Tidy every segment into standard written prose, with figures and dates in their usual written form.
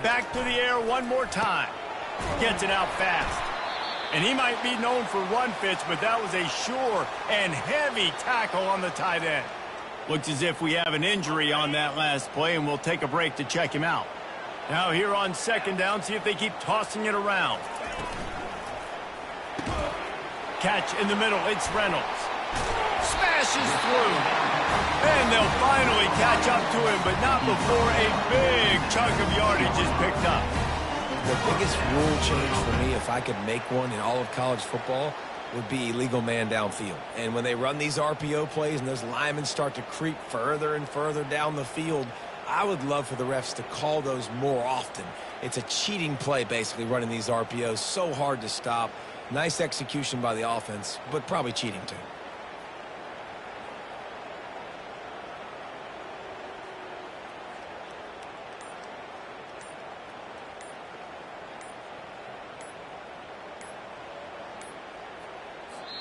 Back to the air one more time. Gets it out fast. And he might be known for run fits, but that was a sure and heavy tackle on the tight end. Looks as if we have an injury on that last play, and we'll take a break to check him out. Now here on second down, see if they keep tossing it around. Catch in the middle, it's Reynolds. Smashes through. And they'll finally catch up to him, but not before a big chunk of yardage is picked up. The biggest rule change for me, if I could make one in all of college football, would be illegal man downfield. And when they run these RPO plays and those linemen start to creep further and further down the field, I would love for the refs to call those more often. It's a cheating play, basically, running these RPOs. So hard to stop. Nice execution by the offense, but probably cheating too.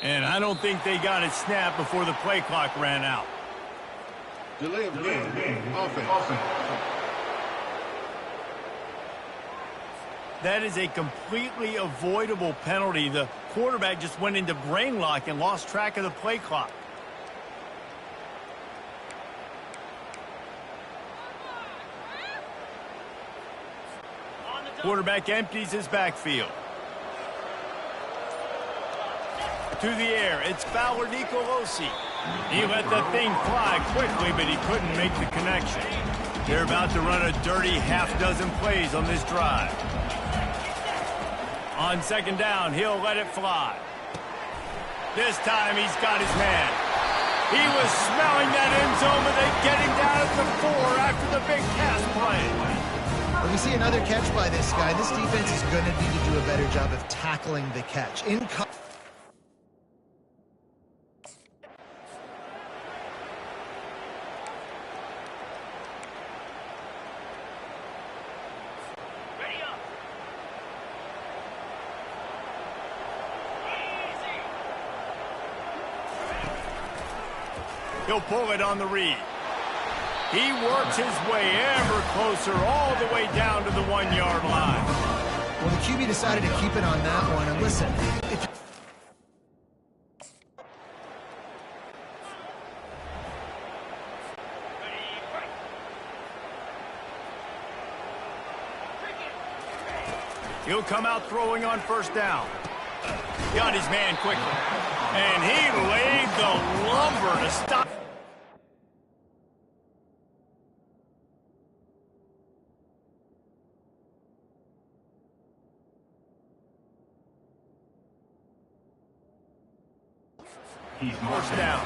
And I don't think they got it snapped before the play clock ran out. Delay of game. Offense. That is a completely avoidable penalty. The quarterback just went into brain lock and lost track of the play clock. Quarterback empties his backfield. To the air, it's Fowler Nicolosi. He let the thing fly quickly, but he couldn't make the connection. They're about to run a dirty half-dozen plays on this drive. On second down, he'll let it fly. This time he's got his man. He was smelling that end zone, but they get him down at the 4 after the big pass play. When we see another catch by this guy, this defense is going to need to do a better job of tackling the catch. He'll pull it on the read. He works his way ever closer all the way down to the 1-yard line. Well, the QB decided to keep it on that one. And listen, he'll come out throwing on first down. Got his man quickly. And he laid the lumber to stop. First down.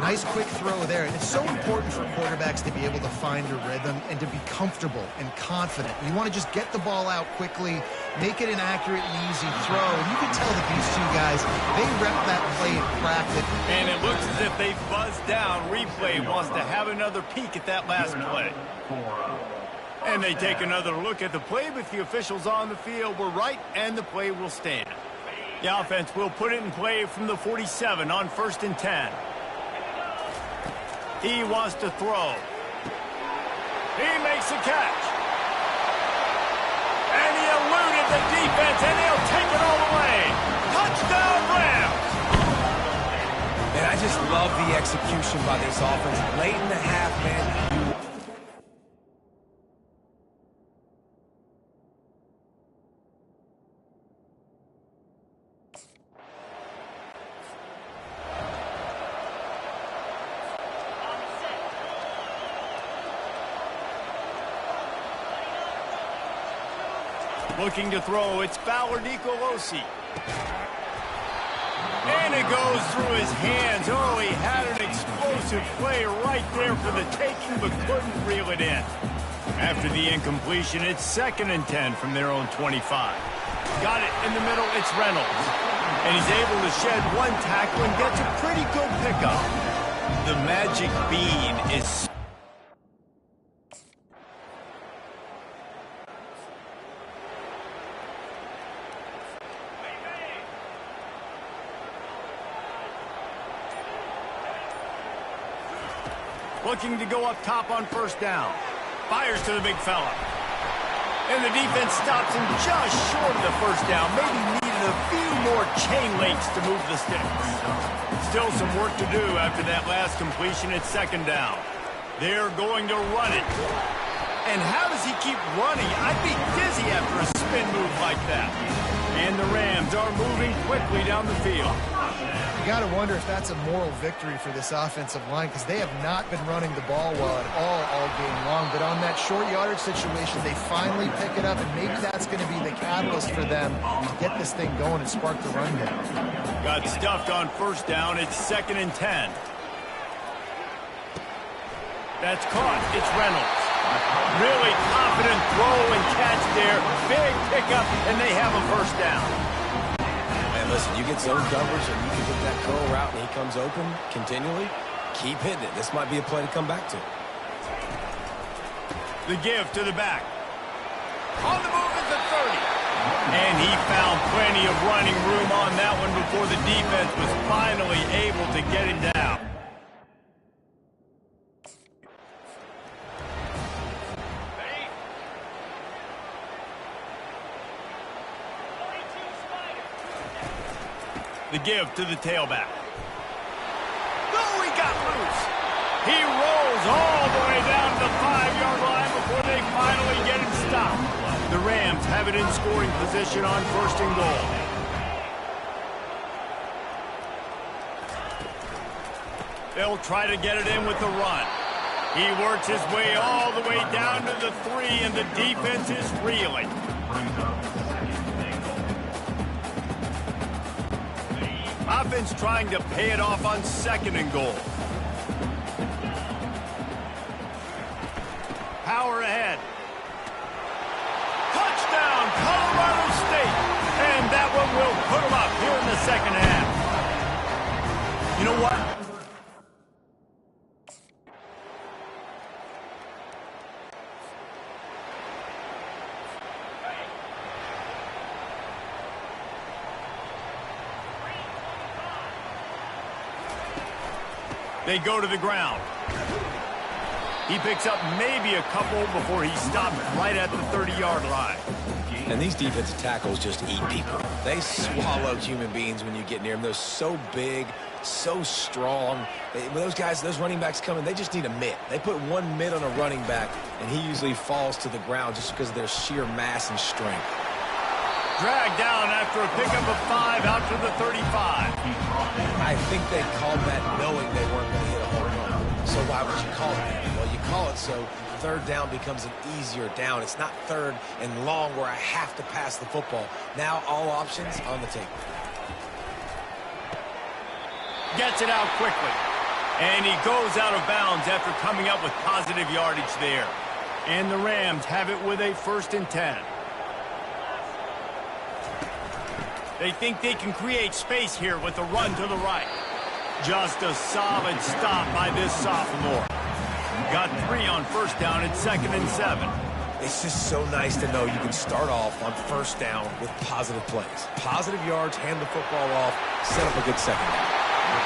Nice quick throw there. And it's so important for quarterbacks to be able to find a rhythm and to be comfortable and confident. You want to just get the ball out quickly, make it an accurate and easy throw. And you can tell that these two guys, they rep that play in practice. And it looks as if they buzzed down. Replay wants to have another peek at that last play. And they take another look at the play, but the officials on the field were right, and the play will stand. The offense will put it in play from the 47 on 1st and 10. He wants to throw. He makes a catch. And he eluded the defense, and he'll take it all the way. Touchdown, Rams! And I just love the execution by this offense. Late in the half, man. Looking to throw, it's Fowler Nicolosi. And it goes through his hands. Oh, he had an explosive play right there for the taking, but couldn't reel it in. After the incompletion, it's 2nd and 10 from their own 25. Got it in the middle, it's Reynolds. And he's able to shed one tackle and gets a pretty good pickup. The magic bean is... Looking to go up top on 1st down. Fires to the big fella. And the defense stops him just short of the first down. Maybe needed a few more chain links to move the sticks. Still some work to do after that last completion at second down. They're going to run it. And how does he keep running? I'd be dizzy after a spin move like that. And the Rams are moving quickly down the field. You got to wonder if that's a moral victory for this offensive line, because they have not been running the ball well at all game long. But on that short yardage situation, they finally pick it up, and maybe that's going to be the catalyst for them to get this thing going and spark the run down. Got stuffed on first down. It's 2nd and 10. That's caught. It's Reynolds. Really confident throw and catch there. Big pickup, and they have a first down. Man, listen, you get zone coverage and you can hit that curl route and he comes open continually. Keep hitting it. This might be a play to come back to. The give to the back. On the move at the 30. And he found plenty of running room on that one before the defense was finally able to get him down. The give to the tailback. Oh, he got loose. He rolls all the way down to the 5-yard line before they finally get him stopped. The Rams have it in scoring position on 1st and goal. They'll try to get it in with the run. He works his way all the way down to the 3, and the defense is reeling. Offense trying to pay it off on 2nd and goal. Power ahead. Touchdown, Colorado State. And that one will put them up here in the second half. You know what? They go to the ground. He picks up maybe a couple before he stopped right at the 30-yard line. And these defensive tackles just eat people. They swallow human beings when you get near them. They're so big, so strong. When those guys, those running backs come in, they just need a mitt. They put one mitt on a running back, and he usually falls to the ground just because of their sheer mass and strength. Dragged down after a pickup of 5 out to the 35. I think they called that knowing they weren't going to hit a home run. So why would you call it that? Well, you call it so 3rd down becomes an easier down. It's not 3rd and long where I have to pass the football. Now all options on the table. Gets it out quickly. And he goes out of bounds after coming up with positive yardage there. And the Rams have it with a 1st and 10. They think they can create space here with a run to the right. Just a solid stop by this sophomore. Got 3 on first down at 2nd and 7. It's just so nice to know you can start off on first down with positive plays. Positive yards, hand the football off, set up a good second down.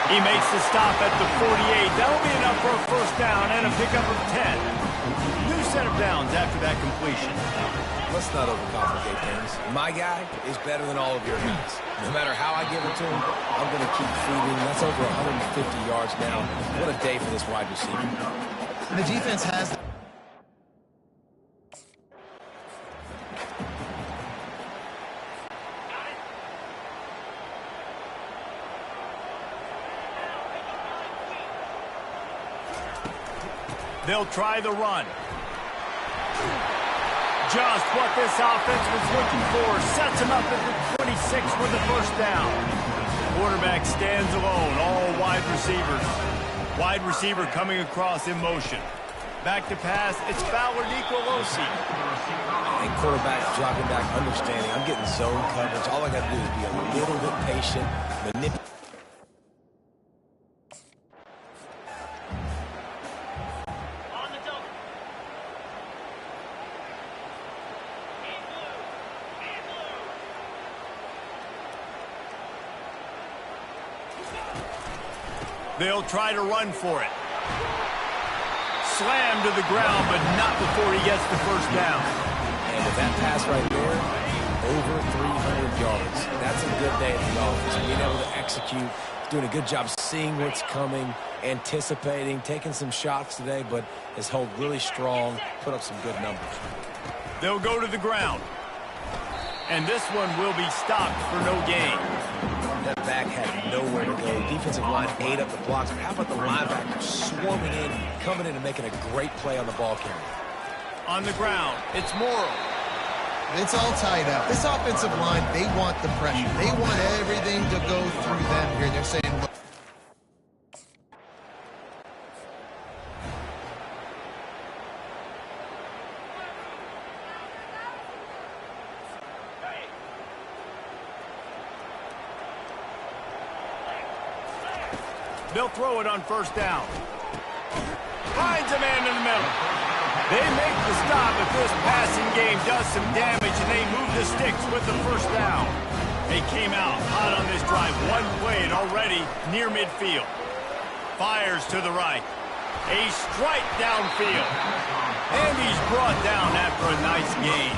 He makes the stop at the 48. That'll be enough for a first down and a pickup of 10. New set of downs after that completion. Let's not overcomplicate things. My guy is better than all of your guys. No matter how I give it to him, I'm going to keep feeding. That's over 150 yards now. What a day for this wide receiver. The defense has... They'll try the run. Just what this offense was looking for. Sets him up at the 26 with the first down. Quarterback stands alone, all wide receivers. Wide receiver coming across in motion. Back to pass, it's Fowler Nicolosi. And quarterback dropping back, understanding. I'm getting zone coverage. All I got to do is be a little bit patient, manipulate. They'll try to run for it. Slammed to the ground, but not before he gets the first down. And with that pass right there, over 300 yards. That's a good day at the office. Being able to execute, doing a good job seeing what's coming, anticipating, taking some shots today, but has held really strong, put up some good numbers. They'll go to the ground. And this one will be stopped for no gain. That back had nowhere to go. Defensive line ate up the blocks. But how about the linebacker swarming in, coming in and making a great play on the ball carrier? On the ground, it's Morrow. It's all tied up. This offensive line, they want the pressure. They want everything to go through them here. They're saying, look. They'll throw it on first down. Finds a man in the middle. They make the stop if this passing game does some damage, and they move the sticks with the first down. They came out hot on this drive. One play and already near midfield. Fires to the right. A strike downfield. And he's brought down after a nice gain.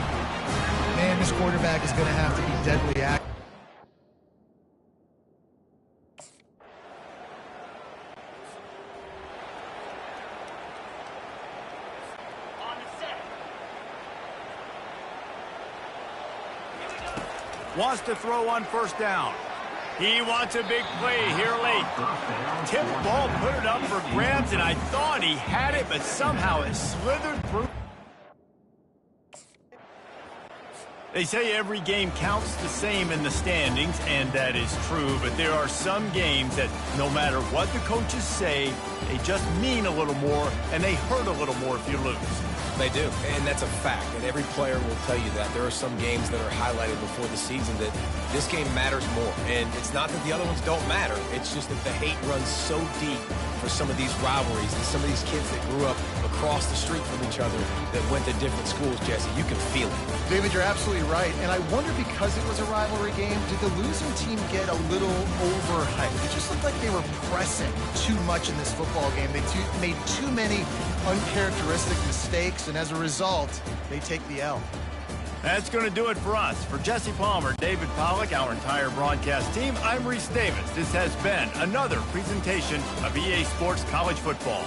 Man, this quarterback is going to have to be deadly active. Wants to throw on first down. He wants a big play here late. Tip ball, put it up for grabs, and I thought he had it, but somehow it slithered through. They say every game counts the same in the standings, and that is true, but there are some games that no matter what the coaches say, they just mean a little more, and they hurt a little more if you lose. They do, and that's a fact, and every player will tell you that. There are some games that are highlighted before the season that this game matters more, and it's not that the other ones don't matter. It's just that the hate runs so deep for some of these rivalries and some of these kids that grew up across the street from each other that went to different schools, Jesse. You can feel it. David, you're absolutely right, and I wonder because it was a rivalry game, did the losing team get a little overhyped? It just looked like they were pressing too much in this football game. They made too many uncharacteristic mistakes, and as a result, they take the L. That's going to do it for us. For Jesse Palmer, David Pollack, our entire broadcast team, I'm Reese Davis. This has been another presentation of EA Sports College Football.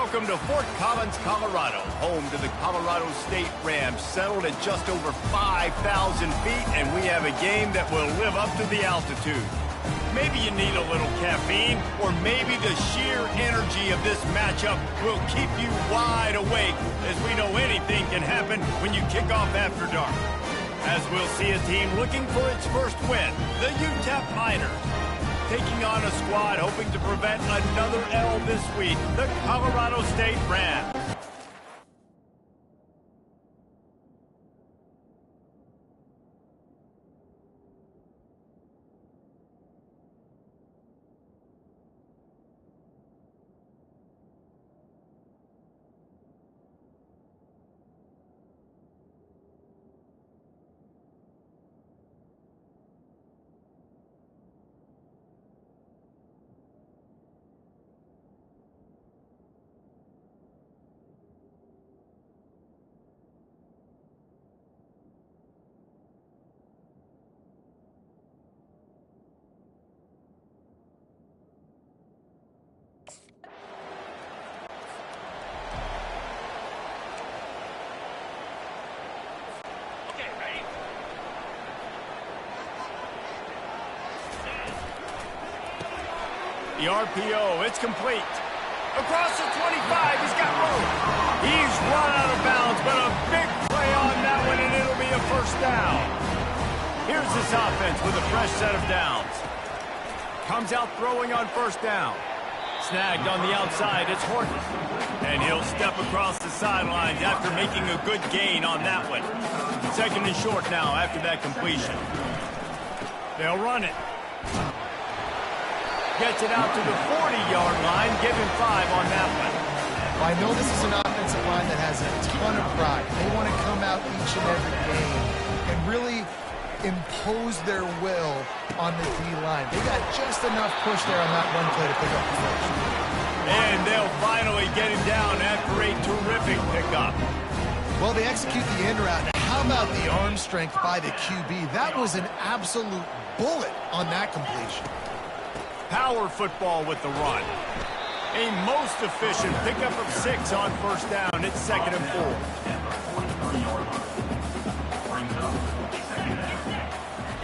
Welcome to Fort Collins, Colorado, home to the Colorado State Rams, settled at just over 5,000 feet, and we have a game that will live up to the altitude. Maybe you need a little caffeine, or maybe the sheer energy of this matchup will keep you wide awake, as we know anything can happen when you kick off after dark. As we'll see a team looking for its first win, the UTEP Miners, taking on a squad hoping to prevent another L this week, the Colorado State Rams. The RPO, it's complete. Across the 25, he's got room. He's run out of bounds, but a big play on that one, and it'll be a first down. Here's this offense with a fresh set of downs. Comes out throwing on first down. Snagged on the outside, it's Horton. And he'll step across the sidelines after making a good gain on that one. Second and short now after that completion. They'll run it. Gets it out to the 40-yard line. Give him 5 on that one. Well, I know this is an offensive line that has a ton of pride. They want to come out each and every game and really impose their will on the D-line. They got just enough push there on that one play to pick up the first. And they'll finally get him down after a terrific pickup. Well, they execute the in route. Now, how about the arm strength by the QB? That was an absolute bullet on that completion. Power football with the run. A most efficient pickup of 6 on first down. It's 2nd and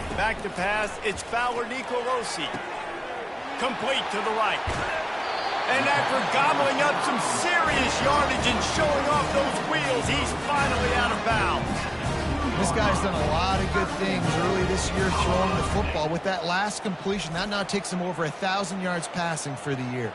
4. Back to pass. It's Fowler Nicolosi. Complete to the right. And after gobbling up some serious yardage and showing off those wheels, he's finally out of bounds. This guy's done a lot of good things early this year throwing the football. With that last completion, that now takes him over 1,000 yards passing for the year.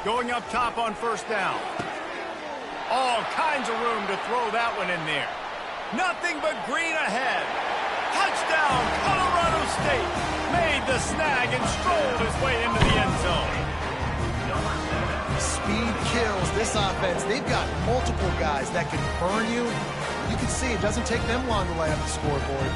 Going up top on first down. All kinds of room to throw that one in there. Nothing but green ahead. Touchdown, Colorado State. Made the snag and strolled his way into the end zone. Speed kills this offense. They've got multiple guys that can burn you. You can see it doesn't take them long to lay up the scoreboard.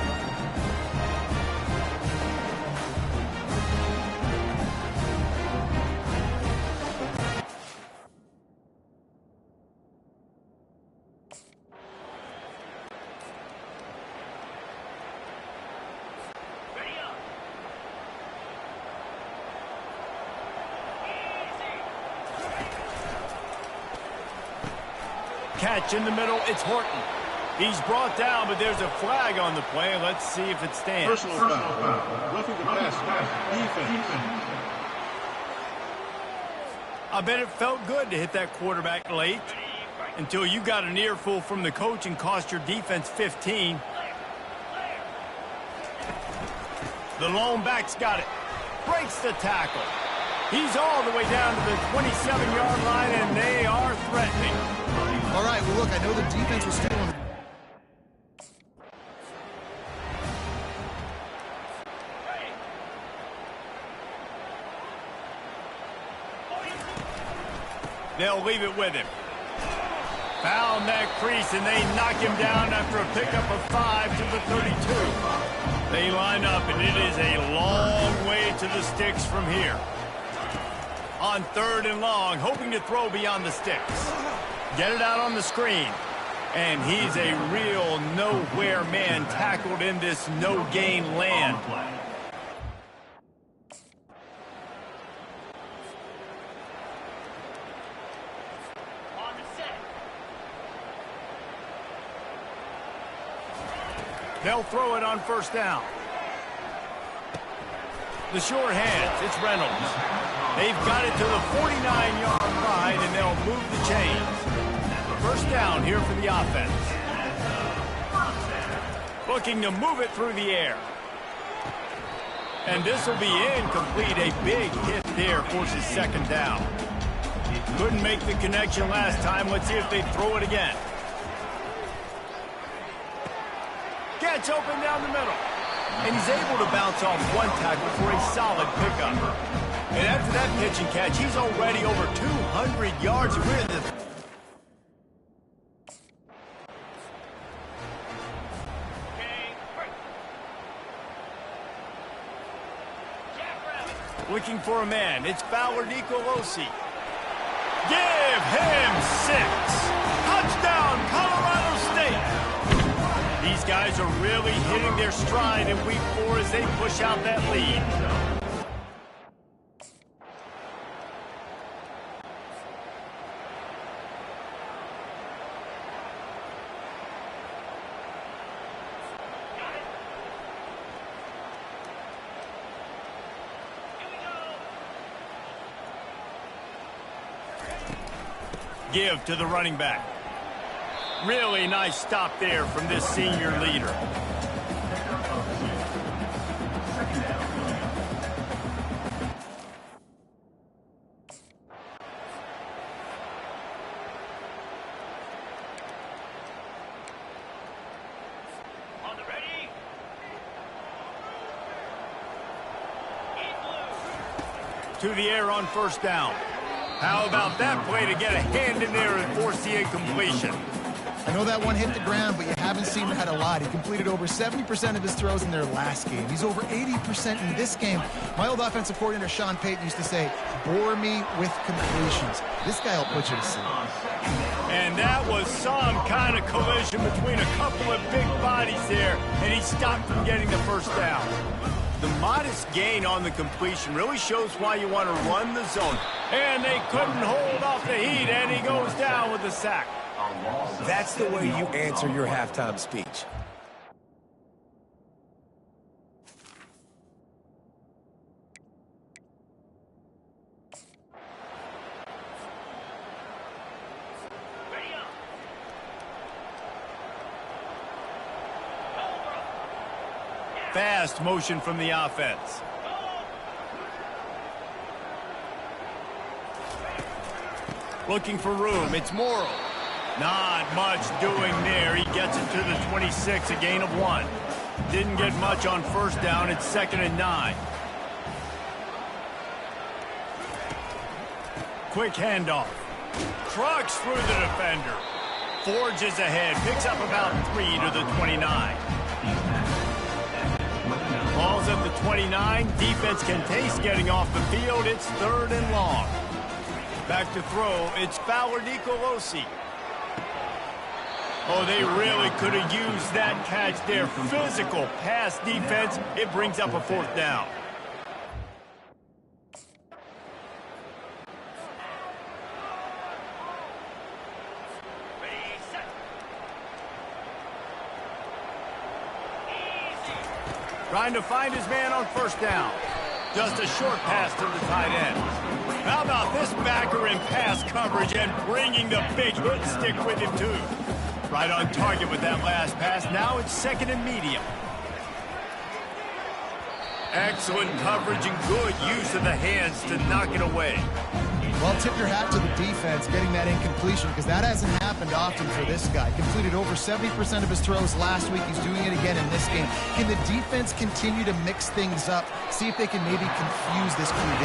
Catch in the middle, it's Horton. He's brought down, but there's a flag on the play. Let's see if it stands. Personal foul. Roughing the pass. Defense. I bet it felt good to hit that quarterback late until you got an earful from the coach and cost your defense 15. The lone back's got it. Breaks the tackle. He's all the way down to the 27-yard line, and they are threatening. All right, well, look, I know the defense was still on the... They'll leave it with him. Found that crease, and they knock him down after a pickup of 5 to the 32. They line up, and it is a long way to the sticks from here. On 3rd and long, hoping to throw beyond the sticks. Get it out on the screen. And he's a real nowhere man tackled in this no-gain land. They'll throw it on 1st down. The short hands, it's Reynolds. They've got it to the 49-yard line, and they'll move the chains. 1st down here for the offense. Looking to move it through the air. And this will be incomplete. A big hit there forces 2nd down. Couldn't make the connection last time. Let's see if they throw it again. Gets open down the middle. And he's able to bounce off one tackle for a solid pickup. And after that pitch and catch, he's already over 200 yards. We're in the... Looking for a man. It's Fowler Nicolosi. Give him 6. Touchdown, Colorado State. These guys are really hitting their stride in week 4 as they push out that lead. Give to the running back. Really nice stop there from this senior leader. On the ready. To the air on 1st down. How about that play to get a hand in there and force the incompletion? I know that one hit the ground, but you haven't seen him had a lot. He completed over 70% of his throws in their last game. He's over 80% in this game. My old offensive coordinator, Sean Payton, used to say, bore me with completions. This guy will put you to sleep. And that was some kind of collision between a couple of big bodies there, and he stopped from getting the 1st down. The modest gain on the completion really shows why you want to run the zone. And they couldn't hold off the heat, and he goes down with a sack. That's the way you answer your halftime speech. Fast motion from the offense. Looking for room. It's Morrow. Not much doing there. He gets it to the 26, a gain of 1. Didn't get much on 1st down. It's 2nd and 9. Quick handoff. Trucks through the defender. Forges ahead. Picks up about 3 to the 29. Ball's at the 29. Defense can taste getting off the field. It's 3rd and long. Back to throw. It's Fowler Nicolosi. Oh, they really could have used that catch there. Physical pass defense. It brings up a 4th down. Trying to find his man on 1st down. Just a short pass to the tight end. How about this backer in pass coverage and bringing the big hit stick with him, too. Right on target with that last pass. Now it's 2nd and medium. Excellent coverage and good use of the hands to knock it away. Well, tip your hat to the defense getting that incompletion, because that hasn't happened often for this guy. Completed over 70% of his throws last week. He's doing it again in this game. Can the defense continue to mix things up? See if they can maybe confuse this QB.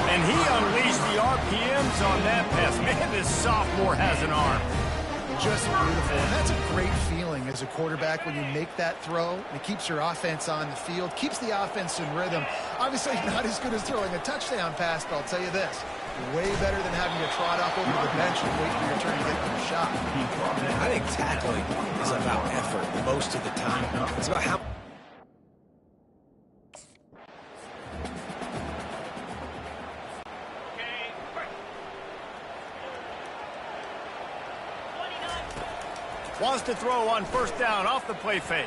And he unleashed the RPMs on that pass. Man, this sophomore has an arm. Just beautiful. And that's a great feeling as a quarterback when you make that throw, and it keeps your offense on the field, keeps the offense in rhythm. Obviously not as good as throwing a touchdown pass, but I'll tell you this, way better than having to trot off over the bench and wait for your turn to get your shot. I think tackling is about effort most of the time. It's about how... Wants to throw on first down off the play fake.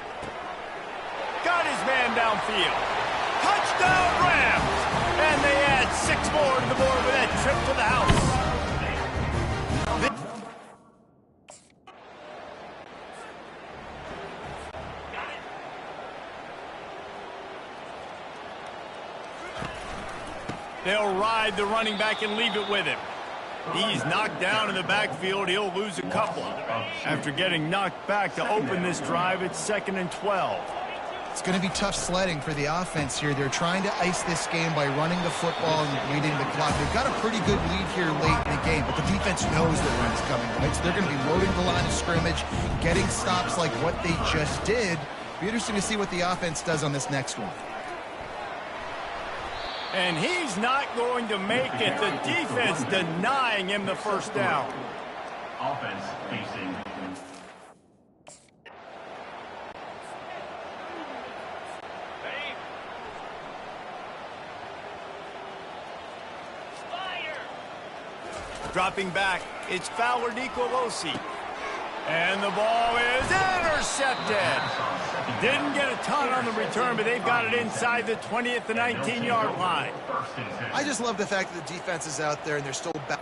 Got his man downfield. Touchdown Rams! And they add 6 more to the board with that trip to the house. They'll ride the running back and leave it with him. He's knocked down in the backfield. He'll lose a couple. After getting knocked back to open this drive, it's 2nd and 12. It's going to be tough sledding for the offense here. They're trying to ice this game by running the football and leading the clock. They've got a pretty good lead here late in the game, but the defense knows the run's coming, right? So they're going to be loading the line of scrimmage, getting stops like what they just did. Be interesting to see what the offense does on this next one. And he's not going to make it. The defense denying him the first down. Offense facing. Dropping back, it's Fowler Nicolosi. And the ball is intercepted. Didn't get a ton on the return, but they've got it inside the 20th to 19-yard line. I just love the fact that the defense is out there and they're still back.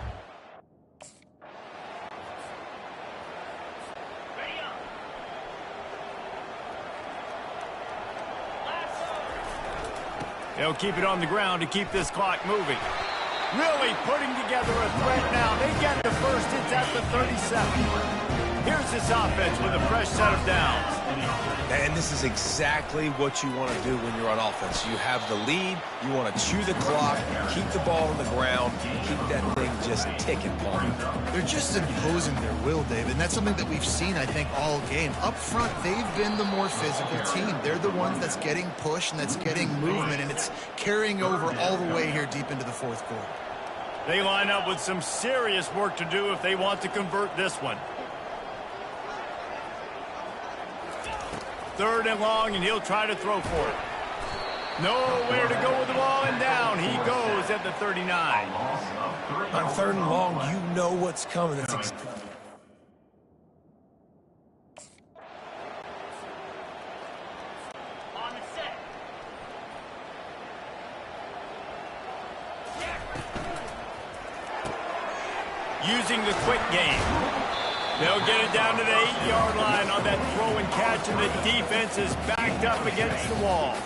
They'll keep it on the ground to keep this clock moving. Really putting together a threat now. They get the first. It's at the 37. Here's this offense with a fresh set of downs. And this is exactly what you want to do when you're on offense. You have the lead, you want to chew the clock, keep the ball on the ground, keep that thing just ticking, Paul. They're just imposing their will, David, and that's something that we've seen, I think, all game. Up front, they've been the more physical team. They're the ones that's getting pushed and that's getting movement, and it's carrying over all the way here deep into the fourth quarter. They line up with some serious work to do if they want to convert this one. 3rd and long, and he'll try to throw for it. Nowhere to go with the ball, and down he goes at the 39. On 3rd and long, you know what's coming. That's On the set. Using the quick game. They'll get it down to the 8-yard line on that throw and catch, and the defense is backed up against the wall.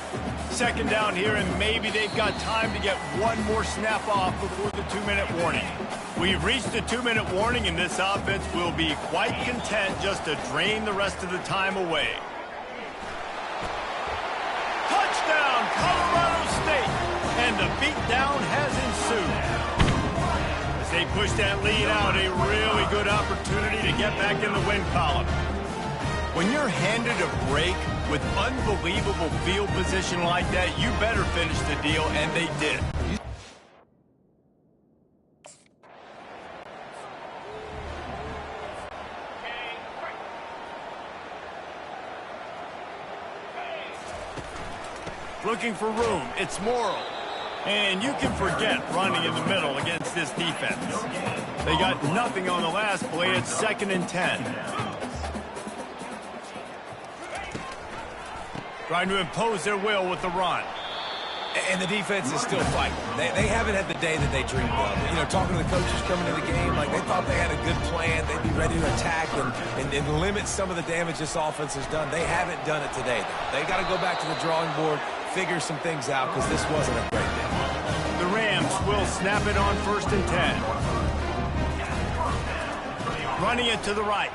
2nd down here, and maybe they've got time to get one more snap off before the 2-minute warning. We've reached the 2-minute warning, and this offense will be quite content just to drain the rest of the time away. Touchdown, Colorado State! And the beatdown has ensued. They push that lead out, a really good opportunity to get back in the win column. When you're handed a break with unbelievable field position like that, you better finish the deal, and they did. Looking for room, it's Morrill. And you can forget running in the middle against this defense. They got nothing on the last play. It's 2nd and 10. Trying to impose their will with the run. And the defense is still fighting. They haven't had the day that they dreamed of. You know, talking to the coaches coming to the game, like they thought they had a good plan. They'd be ready to attack and limit some of the damage this offense has done. They haven't done it today, though. They got to go back to the drawing board, figure some things out, because this wasn't a great day. The Rams will snap it on 1st and 10. Running it to the right.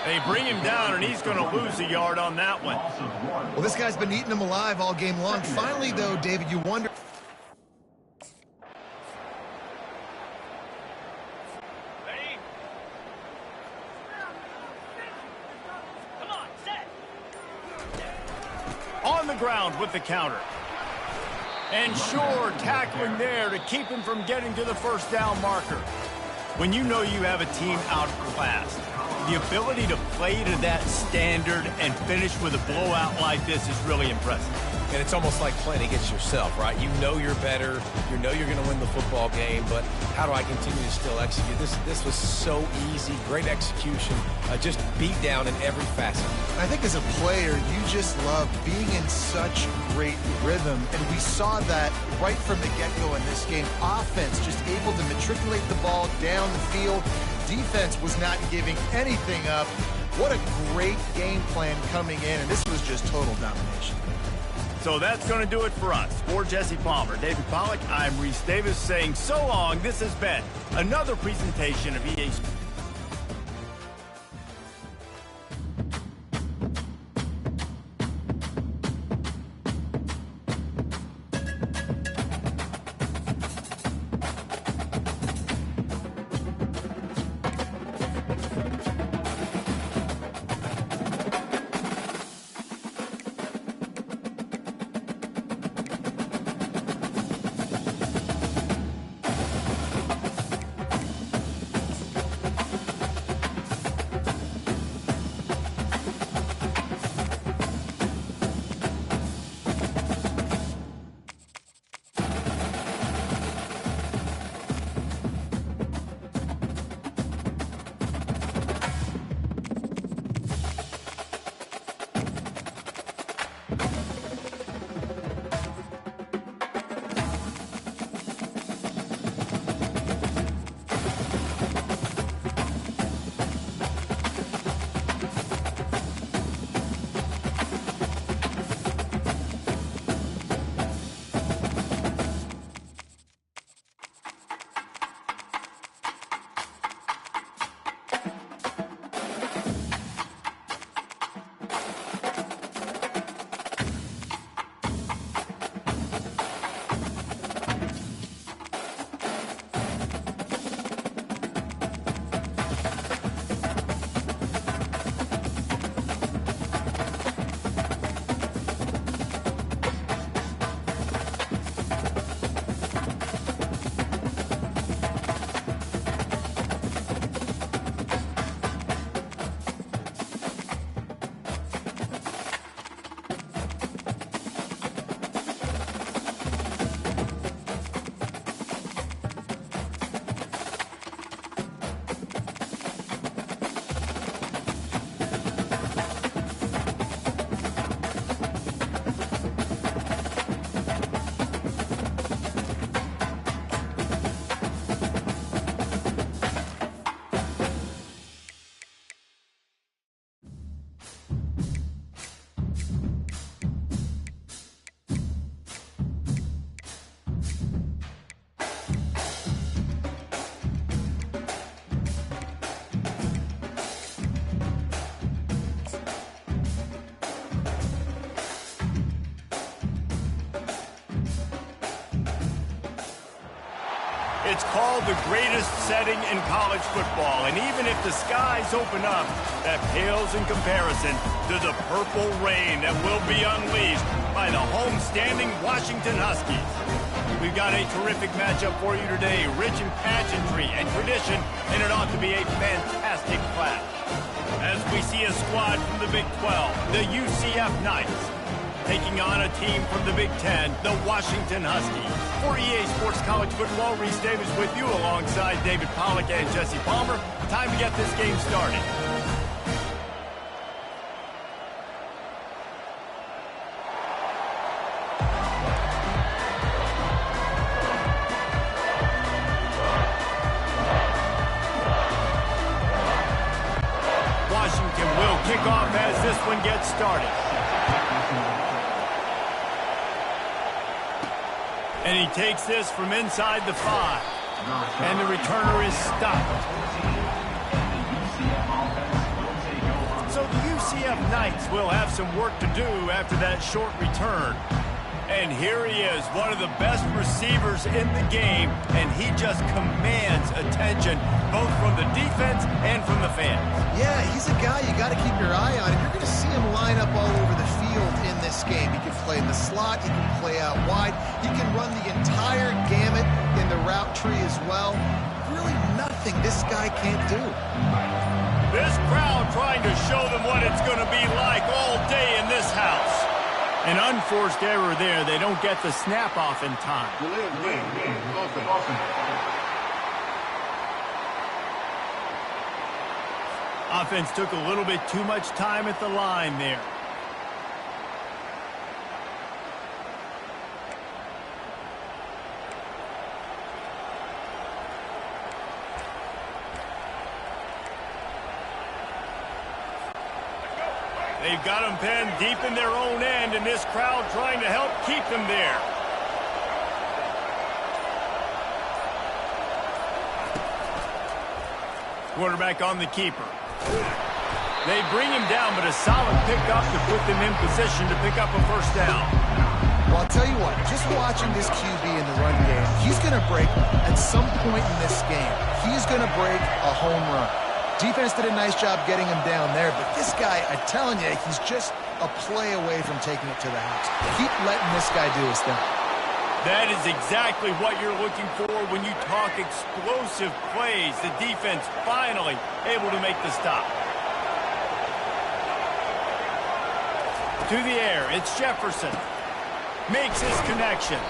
They bring him down, and he's going to lose a yard on that one. Well, this guy's been eating them alive all game long. Finally, though, David, you wonder... on the ground with the counter. And sure, tackling there to keep him from getting to the first down marker. When you know you have a team outclassed, the ability to play to that standard and finish with a blowout like this is really impressive. And it's almost like playing against yourself, right? You know you're better. You know you're going to win the football game, but how do I continue to still execute? This was so easy. Great execution. Just beat down in every facet. I think as a player, you just love being in such great rhythm, and we saw that right from the get-go in this game. Offense just able to matriculate the ball down the field. Defense was not giving anything up. What a great game plan coming in, and this was just total domination. So that's going to do it for us. For Jesse Palmer, David Pollack, I'm Reese Davis saying so long. This has been another presentation of EA Sports. It's called the greatest setting in college football, and even if the skies open up, that pales in comparison to the purple rain that will be unleashed by the home-standing Washington Huskies. We've got a terrific matchup for you today, rich in pageantry and tradition, and it ought to be a fantastic clash. As we see a squad from the Big 12, the UCF Knights, taking on a team from the Big 10, the Washington Huskies. For EA Sports College Football, Reese Davis with you alongside David Pollack and Jesse Palmer. Time to get this game started. Washington will kick off as this one gets started. And he takes this from inside the 5. And the returner is stopped. So the UCF Knights will have some work to do after that short return. And here he is, one of the best receivers in the game, and he just commands attention both from the defense and from the fans. Yeah, he's a guy you got to keep your eye on, and you're going to see him line up all over the field in this game. He can play in the slot. He can play out wide. He can run the entire gamut in the route tree as well. Really nothing this guy can't do. This crowd trying to show them what it's going to be like all day in this house. An unforced error there. They don't get the snap off in time. Delay of game. Offense. Offense took a little bit too much time at the line there. They've got them pinned deep in their own end, and this crowd trying to help keep them there. Quarterback on the keeper. They bring him down, but a solid pickup to put them in position to pick up a first down. Well, I'll tell you what, just watching this QB in the run game, he's going to break at some point in this game. He's going to break a home run. Defense did a nice job getting him down there, but this guy, I'm telling you, he's just a play away from taking it to the house. Keep letting this guy do his thing. That is exactly what you're looking for when you talk explosive plays. The defense finally able to make the stop. To the air, it's Jefferson. Makes his connection.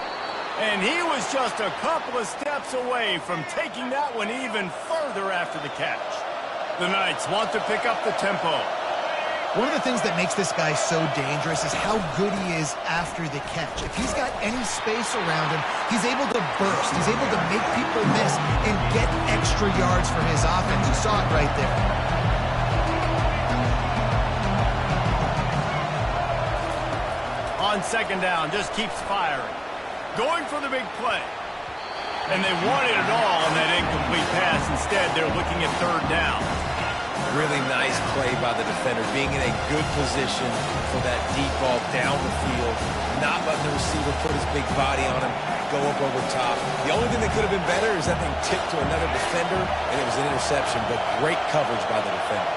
And he was just a couple of steps away from taking that one even further after the catch. The Knights want to pick up the tempo. One of the things that makes this guy so dangerous is how good he is after the catch. If he's got any space around him, he's able to burst. He's able to make people miss and get extra yards for his offense. You saw it right there. On second down, just keeps firing. Going for the big play. And they wanted it all on that incomplete pass. Instead, they're looking at third down. Really nice play by the defender, being in a good position for that deep ball down the field, not letting the receiver put his big body on him, go up over top. The only thing that could have been better is that thing tipped to another defender, and it was an interception, but great coverage by the defender.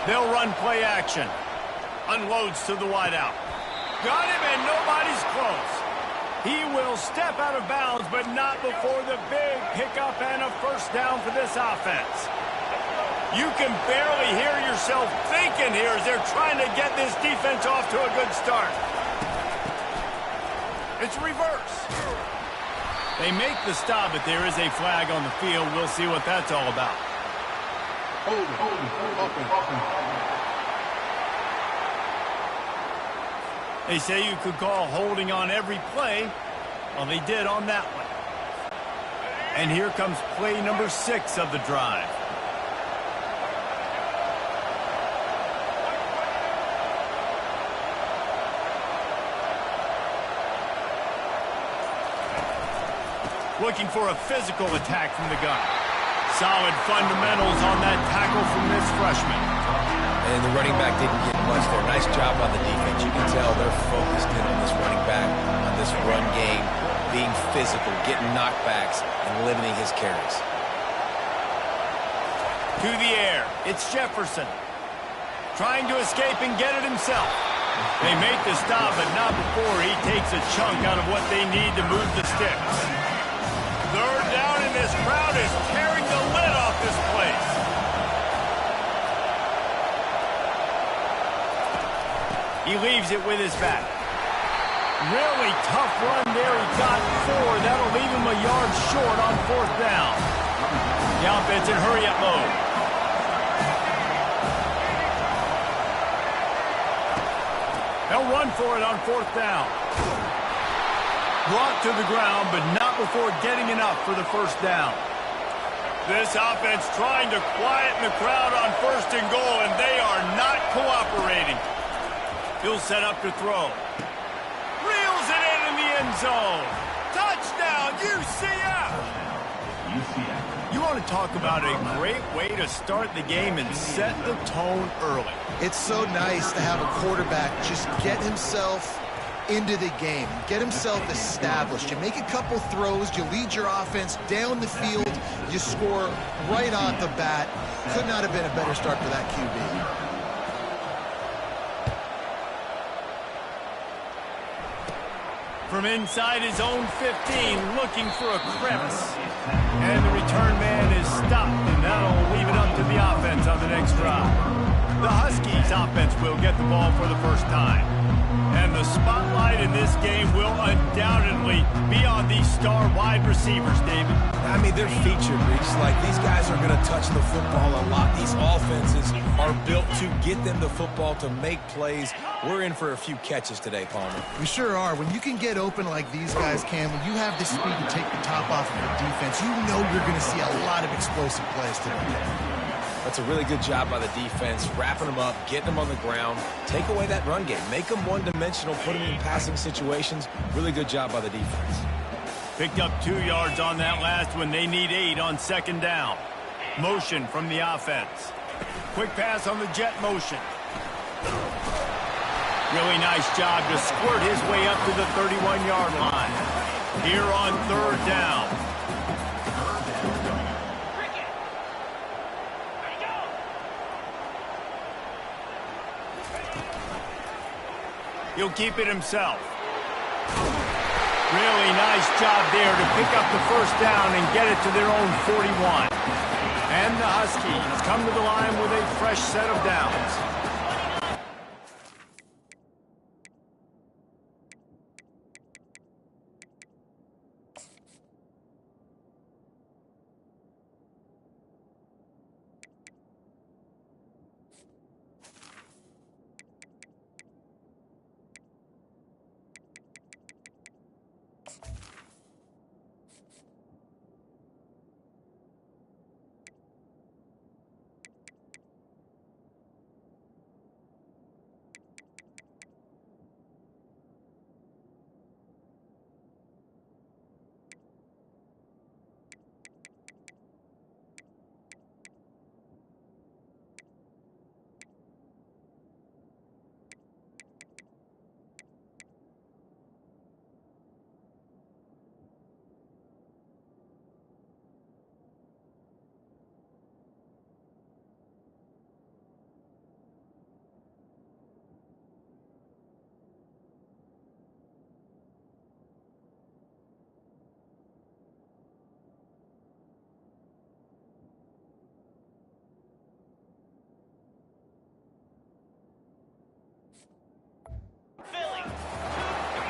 They'll run play action. Unloads to the wideout. Got him, and nobody's close. He will step out of bounds, but not before the big pickup and a first down for this offense. You can barely hear yourself thinking here as they're trying to get this defense off to a good start. It's reverse. They make the stop, but there is a flag on the field. We'll see what that's all about. Hold it. They say you could call holding on every play. Well, they did on that one. And here comes play number 6 of the drive. Looking for a physical attack from the gun. Solid fundamentals on that tackle from this freshman. And the running back didn't get much there. Nice job on the defense. You can tell they're focused in on this running back, on this run game, being physical, getting knockbacks, and limiting his carries. To the air, it's Jefferson. Trying to escape and get it himself. They make the stop, but not before he takes a chunk out of what they need to move the sticks. Third down, and this crowd is tearing the lid off this place. He leaves it with his back. Really tough run there. He got 4. That'll leave him a yard short on fourth down. The offense in hurry-up mode. They'll run for it on fourth down. Brought to the ground, but not before getting enough for the first down. This offense trying to quieten the crowd on first and goal, and they are not cooperating. He'll set up to throw. Reels it in the end zone. Touchdown, UCF! You want to talk about a great way to start the game and set the tone early. It's so nice to have a quarterback just get himself into the game, get himself established. You make a couple throws, you lead your offense down the field, you score right off the bat. Could not have been a better start for that QB. From inside his own 15, looking for a crevice. And the return man is stopped, and that'll leave it up to the offense on the next drive. The Huskies offense will get the ball for the first time. And the spotlight in this game will undoubtedly be on these star wide receivers, David. I mean, they're featured, Reese. Like, these guys are going to touch the football a lot. These offenses are built to get them the football, to make plays. We're in for a few catches today, Palmer. We sure are. When you can get open like these guys can, when you have the speed to take the top off of your defense, you know you're going to see a lot of explosive plays today. That's a really good job by the defense, wrapping them up, getting them on the ground, take away that run game, make them one-dimensional, put them in passing situations. Really good job by the defense. Picked up 2 yards on that last one. They need 8 on second down. Motion from the offense. Quick pass on the jet motion. Really nice job to squirt his way up to the 31-yard line. Here on third down. He'll keep it himself. Really nice job there to pick up the first down and get it to their own 41. And the Huskies come to the line with a fresh set of downs.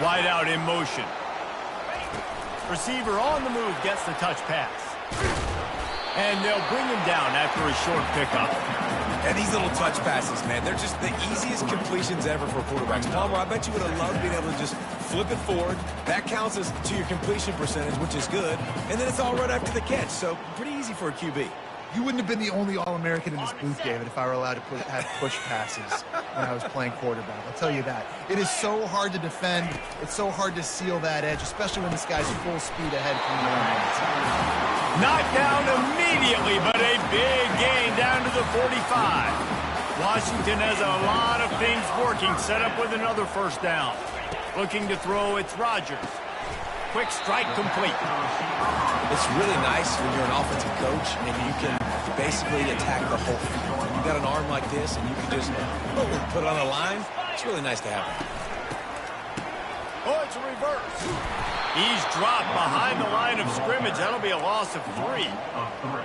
Wide out in motion. Receiver on the move gets the touch pass. And they'll bring him down after a short pickup. And these little touch passes, man, they're just the easiest completions ever for quarterbacks. Palmer, I bet you would have loved being able to just flip it forward. That counts as to your completion percentage, which is good. And then it's all right after the catch, so pretty easy for a QB. You wouldn't have been the only All-American in this booth, David, if I were allowed to have push passes when I was playing quarterback. I'll tell you that. It is so hard to defend. It's so hard to seal that edge, especially when this guy's full speed ahead from the line. Knocked down immediately, but a big gain down to the 45. Washington has a lot of things working, set up with another first down. Looking to throw, it's Rodgers. Quick strike complete. It's really nice when you're an offensive coach and you can basically attack the whole field. When you got an arm like this and you can just put it on the line, it's really nice to have it. Oh, it's a reverse. He's dropped behind the line of scrimmage. That'll be a loss of 3.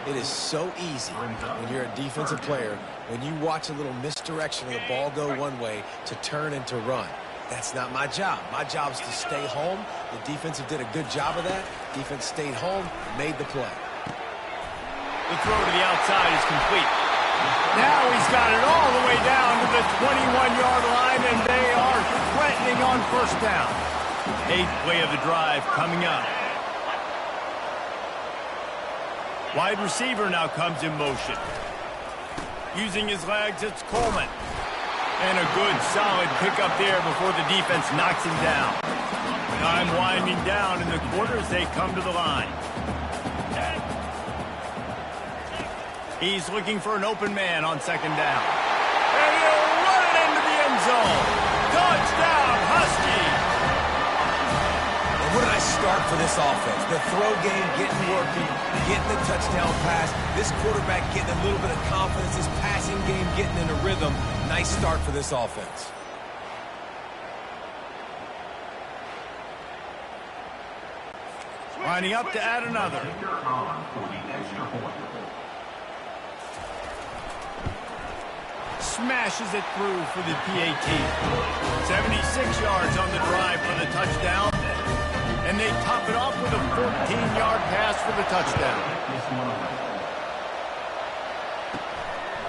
It is so easy when you're a defensive player, when you watch a little misdirection of the ball go one way to turn and to run. That's not my job. My job is to stay home. The defensive did a good job of that. Defense stayed home, made the play. The throw to the outside is complete. Now he's got it all the way down to the 21-yard line, and they are threatening on first down. 8th play of the drive coming up. Wide receiver now comes in motion. Using his legs, it's Coleman. And a good, solid pickup there before the defense knocks him down. Time winding down in the quarter as they come to the line. He's looking for an open man on second down. And he'll run it into the end zone. Touchdown, Huskies! And where did I start for this offense? The throw game getting working, getting the touchdown pass. This quarterback getting a little bit of confidence. This passing game getting in a rhythm. Nice start for this offense. Lining up to add another. Smashes it through for the PAT. 76 yards on the drive for the touchdown. And they top it off with a 14-yard pass for the touchdown.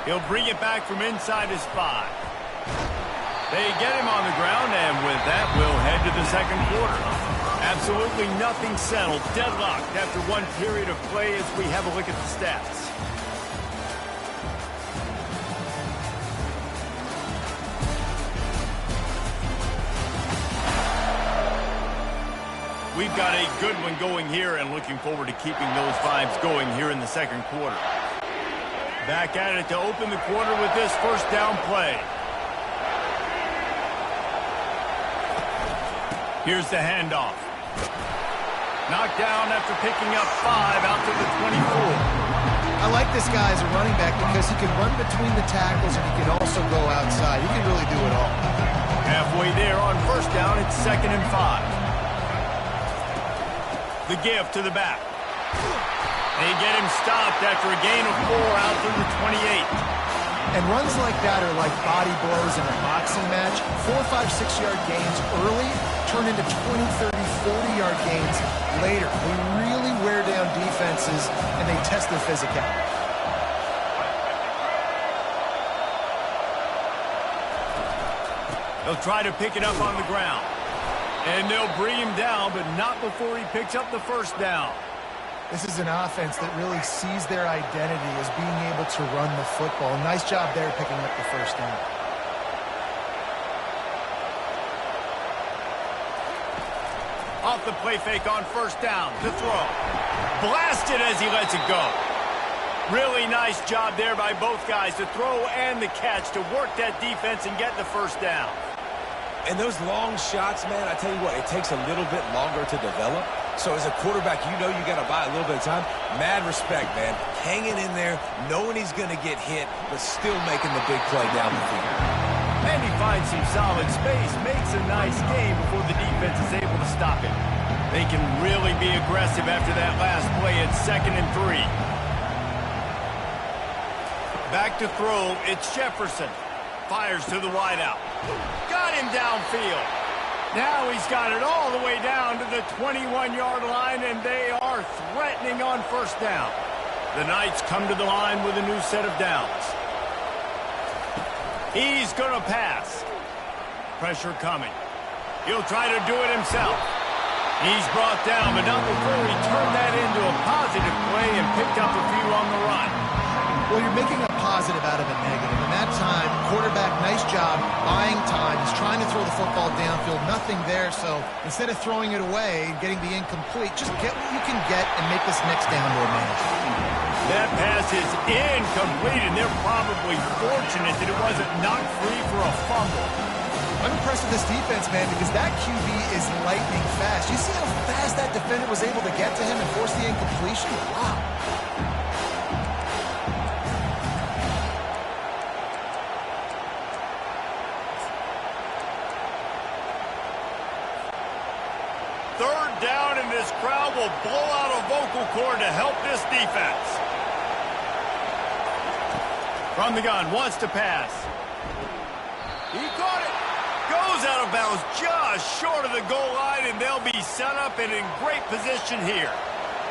He'll bring it back from inside his 5. They get him on the ground, and with that, we'll head to the second quarter. Absolutely nothing settled. Deadlocked after one period of play as we have a look at the stats. We've got a good one going here and looking forward to keeping those vibes going here in the second quarter. Back at it to open the quarter with this first down play. Here's the handoff. Knocked down after picking up 5 out to the 24. I like this guy as a running back because he can run between the tackles and he can also go outside. He can really do it all. Halfway there on first down, it's 2nd and 5. The give to the back. They get him stopped after a gain of 4 out to the 28. And runs like that are like body blows in a boxing match. 4, 5, 6-yard gains early turn into 20, 30, 40-yard gains later. They really wear down defenses, and they test their physicality. They'll try to pick it up on the ground. And they'll bring him down, but not before he picks up the first down. This is an offense that really sees their identity as being able to run the football. Nice job there picking up the first down. Off the play fake on first down to throw. Blasted as he lets it go. Really nice job there by both guys to throw and the catch to work that defense and get the first down. And those long shots, man, I tell you what, it takes a little bit longer to develop. So as a quarterback, you know you got to buy a little bit of time. Mad respect, man. Hanging in there, knowing he's going to get hit, but still making the big play down the field. And he finds some solid space, makes a nice game before the defense is able to stop him. They can really be aggressive after that last play at 2nd and 3. Back to throw, it's Jefferson. Fires to the wideout. Got him downfield. Now he's got it all the way down to the 21-yard line, and they are threatening on first down. The Knights come to the line with a new set of downs. He's going to pass. Pressure coming. He'll try to do it himself. He's brought down, but not before he turned that into a positive play and picked up a few on the run. Well, you're making a positive out of a negative. And that time, quarterback, nice job, buying time. He's trying to throw the football downfield. Nothing there, so instead of throwing it away and getting the incomplete, just get what you can get and make this next down more manageable. That pass is incomplete, and they're probably fortunate that it wasn't knocked free for a fumble. I'm impressed with this defense, man, because that QB is lightning fast. You see how fast that defender was able to get to him and force the incompletion? Wow. Third down, and this crowd will blow out a vocal cord to help this defense. From the gun, wants to pass. He caught it. Goes out of bounds just short of the goal line, and they'll be set up and in great position here.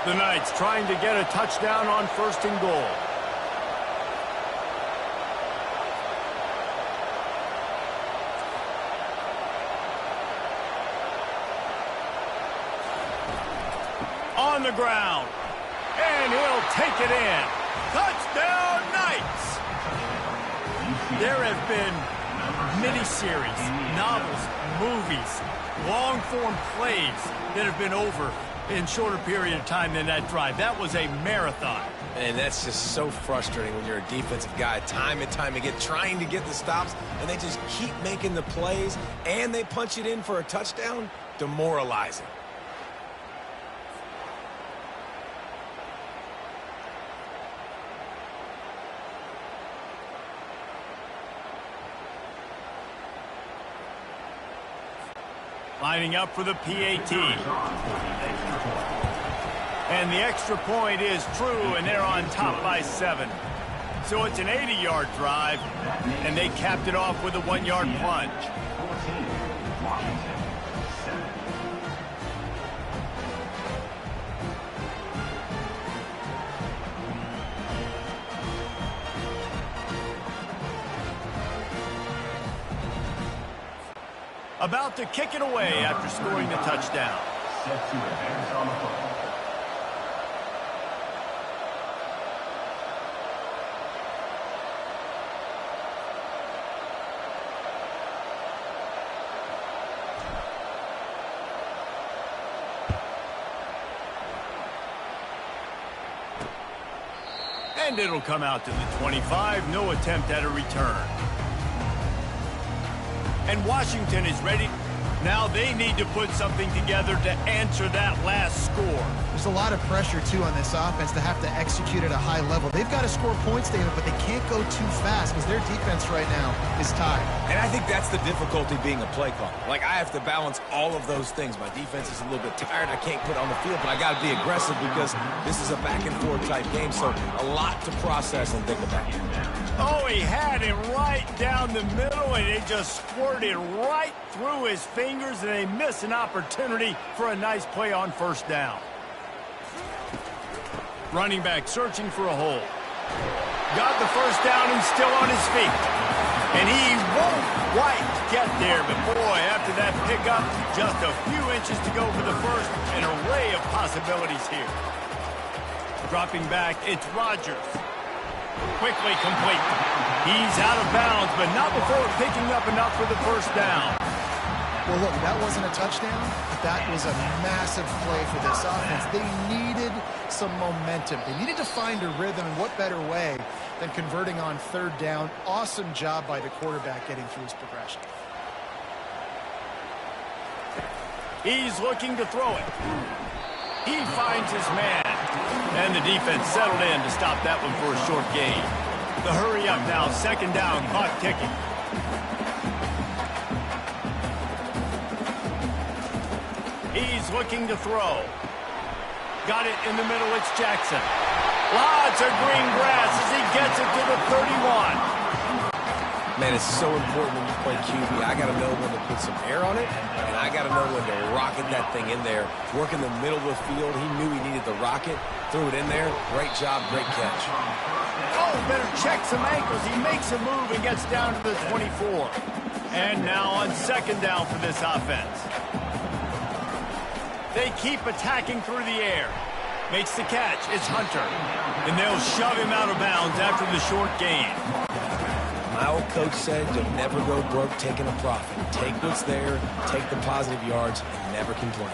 The Knights trying to get a touchdown on 1st and goal. On the ground, and he'll take it in. Touchdown, Knights! There have been miniseries, novels, movies, long-form plays that have been over in shorter period of time than that drive. That was a marathon. And that's just so frustrating when you're a defensive guy, time and time again, trying to get the stops, and they just keep making the plays, and they punch it in for a touchdown. Demoralizing. Lining up for the PAT. And the extra point is true, and they're on top by 7. So it's an 80-yard drive, and they capped it off with a 1-yard plunge. 14, Washington, 7. About to kick it away after scoring the touchdown. Set to advance on the football. And it'll come out to the 25. No attempt at a return. And Washington is ready. Now they need to put something together to answer that last score. There's a lot of pressure, too, on this offense to have to execute at a high level. They've got to score points, David, but they can't go too fast because their defense right now is tied. And I think that's the difficulty being a play caller. Like, I have to balance all of those things. My defense is a little bit tired. I can't put on the field, but I got to be aggressive because this is a back-and-forth type game, so a lot to process and think about. Oh, he had it right down the middle, and it just squirted right through his fingers, and they miss an opportunity for a nice play on first down. Running back searching for a hole. Got the first down and still on his feet. And he won't quite get there, but boy, after that pickup, just a few inches to go for the first. An array of possibilities here. Dropping back, it's Rodgers. Quickly complete. He's out of bounds, but not before picking up enough for the first down. Well, look, that wasn't a touchdown, but that was a massive play for this offense. They needed some momentum. They needed to find a rhythm, and what better way than converting on third down. Awesome job by the quarterback getting through his progression. He's looking to throw it. He finds his man. And the defense settled in to stop that one for a short gain. The hurry up now, second down, clock ticking. He's looking to throw. Got it in the middle, it's Jackson. Lots of green grass as he gets it to the 31. Man, it's so important when you play QB. I got to know when to put some air on it, and I got to know when to rocket that thing in there. Work in the middle of the field. He knew he needed the rocket. Threw it in there. Great job, great catch. Oh, better check some ankles. He makes a move and gets down to the 24. And now on second down for this offense. They keep attacking through the air. Makes the catch. It's Hunter. And they'll shove him out of bounds after the short gain. My old coach said you'll never go broke taking a profit. Take what's there, take the positive yards, and never complain.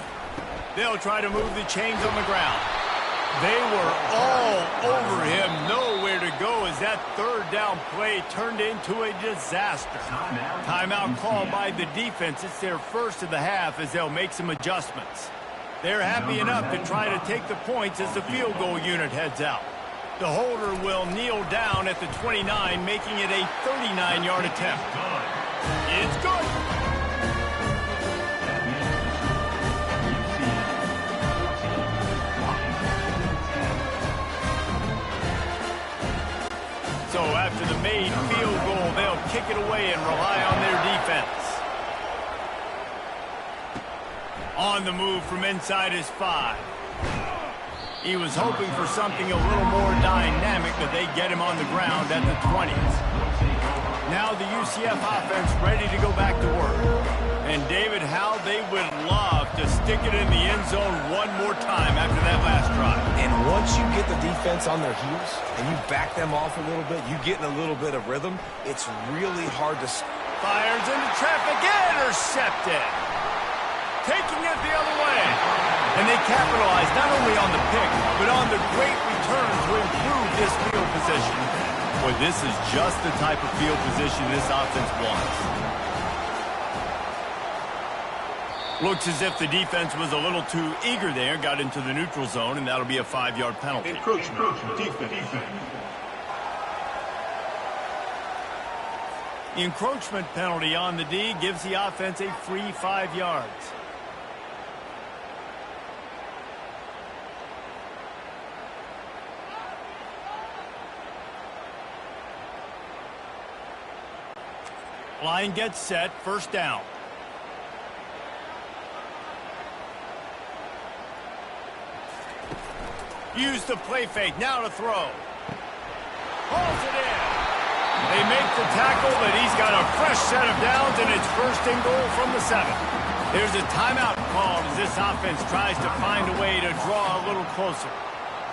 They'll try to move the chains on the ground. They were all over him, nowhere to go as that third down play turned into a disaster. Timeout called by the defense. It's their first of the half as they'll make some adjustments. They're happy enough to try to take the points as the field goal unit heads out. The holder will kneel down at the 29, making it a 39-yard attempt. It's good. So after the made field goal, they'll kick it away and rely on their defense. On the move from inside his 5. He was hoping for something a little more dynamic, but they get him on the ground at the 20s. Now the UCF offense ready to go back to work. And David, how they would love to stick it in the end zone one more time after that last drive. And once you get the defense on their heels and you back them off a little bit, you get in a little bit of rhythm, it's really hard to... Fires into traffic, intercepted. Taking it the other way. And they capitalize not only on the pick, but on the great return to improve this field position. Boy, this is just the type of field position this offense wants. Looks as if the defense was a little too eager there, got into the neutral zone, and that'll be a 5-yard penalty. Encroachment, defense. The encroachment penalty on the D gives the offense a free 5 yards. Line gets set, first down. Use the play fake, now to throw. Pulls it in. They make the tackle, but he's got a fresh set of downs, and it's first and goal from the 7. There's a timeout called as this offense tries to find a way to draw a little closer.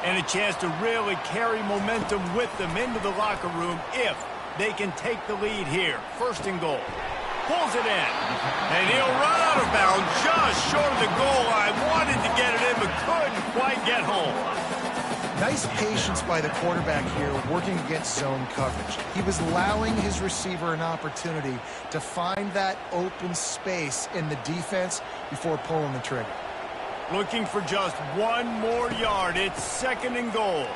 And a chance to really carry momentum with them into the locker room if they can take the lead here. First and goal. Pulls it in. And he'll run out of bounds just short of the goal line. Wanted to get it in, but couldn't quite get home. Nice patience by the quarterback here working against zone coverage. He was allowing his receiver an opportunity to find that open space in the defense before pulling the trigger. Looking for just one more yard. It's second and goal.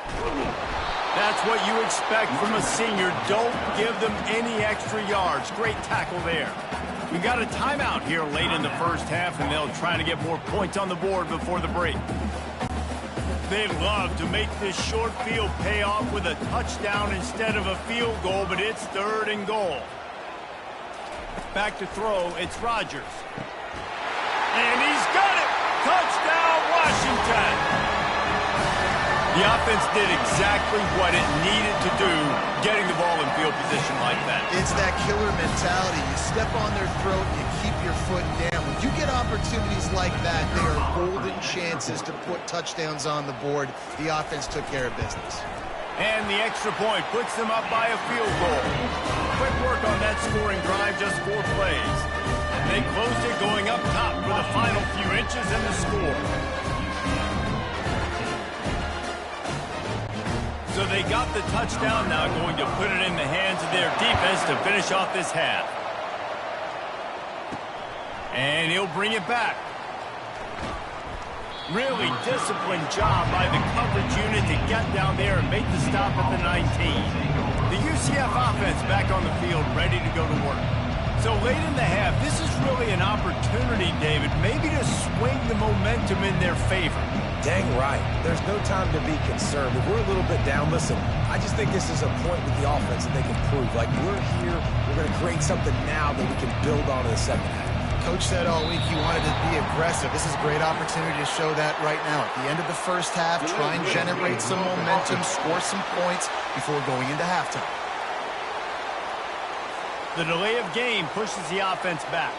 That's what you expect from a senior. Don't give them any extra yards. Great tackle there. We got a timeout here late in the first half, and they'll try to get more points on the board before the break. They'd love to make this short field pay off with a touchdown instead of a field goal, but it's third and goal. Back to throw, it's Rodgers. And he's got it! Touchdown, Washington! The offense did exactly what it needed to do, getting the ball in field position like that. It's that killer mentality. You step on their throat, you keep your foot down. When you get opportunities like that, they are golden chances to put touchdowns on the board. The offense took care of business. And the extra point puts them up by a field goal. Quick work on that scoring drive, just 4 plays. They closed it going up top for the final few inches and the score. So they got the touchdown, now going to put it in the hands of their defense to finish off this half. And he'll bring it back. Really disciplined job by the coverage unit to get down there and make the stop at the 19. The UCF offense back on the field, ready to go to work. So late in the half, this is really an opportunity, David, maybe to swing the momentum in their favor. Dang right. There's no time to be concerned. If we're a little bit down, listen, I just think this is a point with the offense that they can prove. Like, we're here, we're going to create something now that we can build on in the second half. Coach said all week he wanted to be aggressive. This is a great opportunity to show that right now. At the end of the first half, try and generate some momentum, score some points before going into halftime. The delay of game pushes the offense back.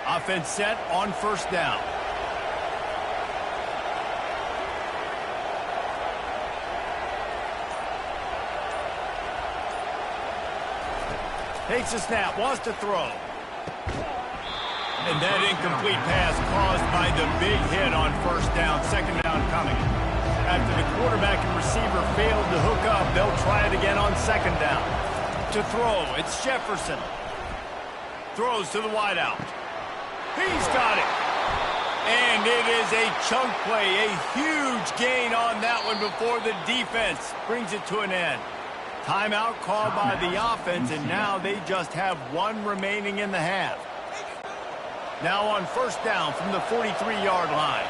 Offense set on first down. Takes a snap, wants to throw. And that incomplete pass caused by the big hit on first down. Second down coming. After the quarterback and receiver failed to hook up, they'll try it again on second down. To throw, it's Jefferson. Throws to the wideout. He's got it. And it is a chunk play, a huge gain on that one before the defense brings it to an end. Timeout called by the offense, and now they just have one remaining in the half. Now on first down from the 43-yard line.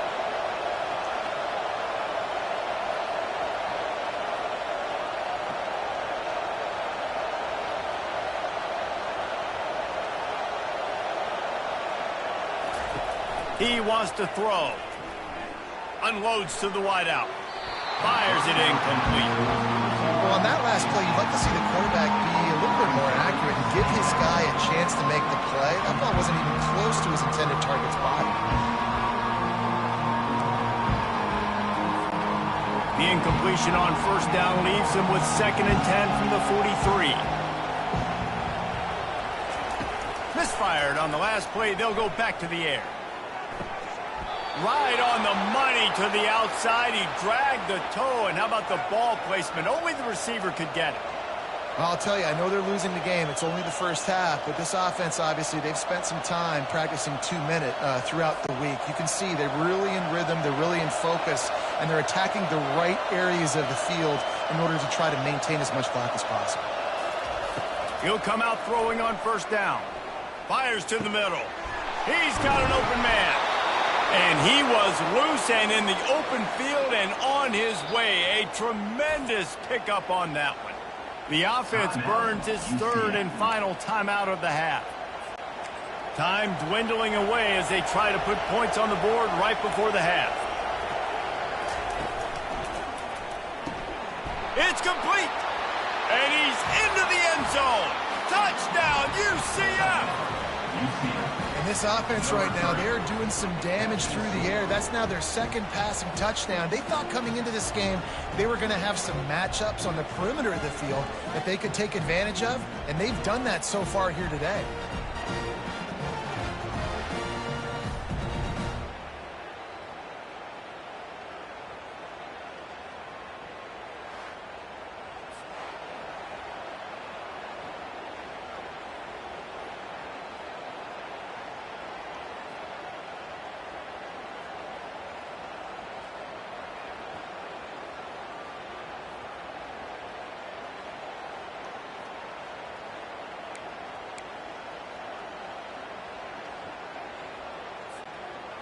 He wants to throw. Unloads to the wideout. Fires it incomplete. Well, on that last play, you'd like to see the quarterback be a little bit more accurate and give his guy a chance to make the play. That ball wasn't even close to his intended target's body. The incompletion on first down leaves him with 2nd and 10 from the 43. Misfired on the last play. They'll go back to the air. Right on the money to the outside. He dragged the toe, and how about the ball placement? Only the receiver could get it. I'll tell you, I know they're losing the game. It's only the first half, but this offense, obviously, they've spent some time practicing 2-minute throughout the week. You can see they're really in rhythm, they're really in focus, and they're attacking the right areas of the field in order to try to maintain as much clock as possible. He'll come out throwing on first down. Fires to the middle. He's got an open man. And he was loose and in the open field and on his way. A tremendous pickup on that one. The offense burns its third and final timeout of the half. Time dwindling away as they try to put points on the board right before the half. It's complete. And he's into the end zone. Touchdown, UCF. And this offense right now, they're doing some damage through the air. That's now their second passing touchdown. They thought coming into this game they were going to have some matchups on the perimeter of the field that they could take advantage of, and they've done that so far here today.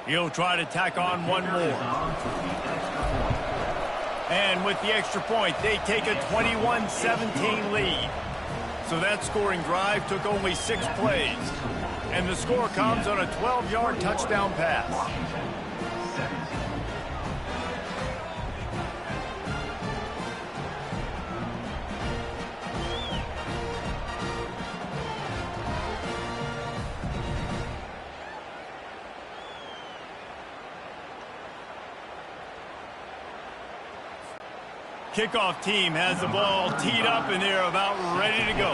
He'll try to tack on one more. And with the extra point, they take a 21-17 lead. So that scoring drive took only 6 plays. And the score comes on a 12-yard touchdown pass. Kickoff team has the ball teed up and they're about ready to go.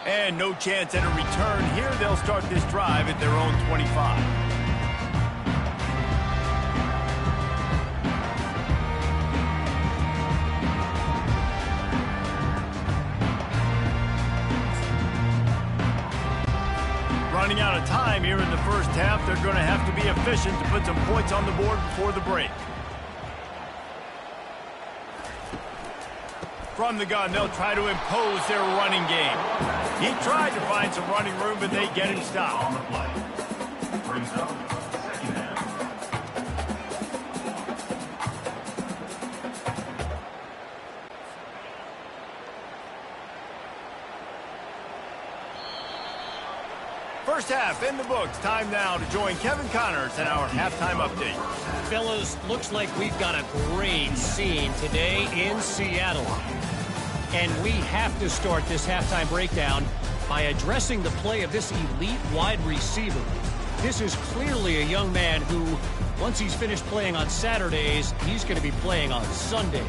And no chance at a return here. They'll start this drive at their own 25. Running out of time here in the first half. They're going to have to be efficient to put some points on the board before the break. From the gun, they'll try to impose their running game. He tried to find some running room, but they get him stopped. Brings up second down. First half in the books. Time now to join Kevin Connors in our halftime update. Fellas, looks like we've got a great scene today in Seattle. And we have to start this halftime breakdown by addressing the play of this elite wide receiver. This is clearly a young man who, once he's finished playing on Saturdays, he's going to be playing on Sundays.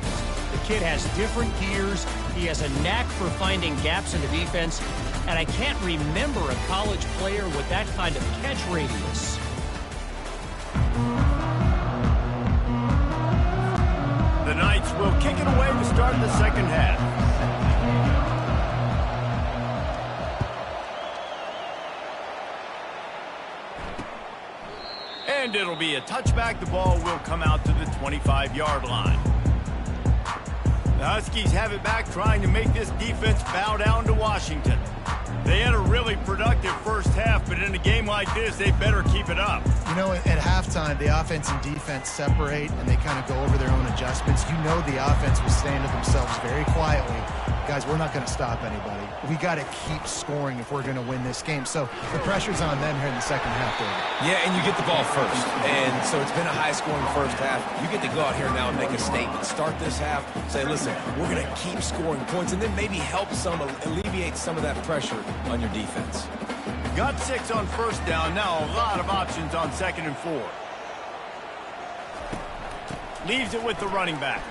The kid has different gears. He has a knack for finding gaps in the defense. And I can't remember a college player with that kind of catch radius. The Knights will kick it away to start the second half. And it'll be a touchback. The ball will come out to the 25-yard line. The Huskies have it back, trying to make this defense bow down to Washington. They had a really productive first half, but in a game like this, they better keep it up. You know, at halftime, the offense and defense separate, and they kind of go over their own adjustments. You know the offense was saying to themselves very quietly, guys, we're not going to stop anybody. We got to keep scoring if we're going to win this game. So the pressure's on them here in the second half, David. Yeah, and you get the ball first. And so it's been a high-scoring first half. You get to go out here now and make a statement. Start this half, say, listen, we're going to keep scoring points, and then maybe help alleviate some of that pressure on your defense. Got 6 on first down. Now a lot of options on 2nd and 4. Leaves it with the running back.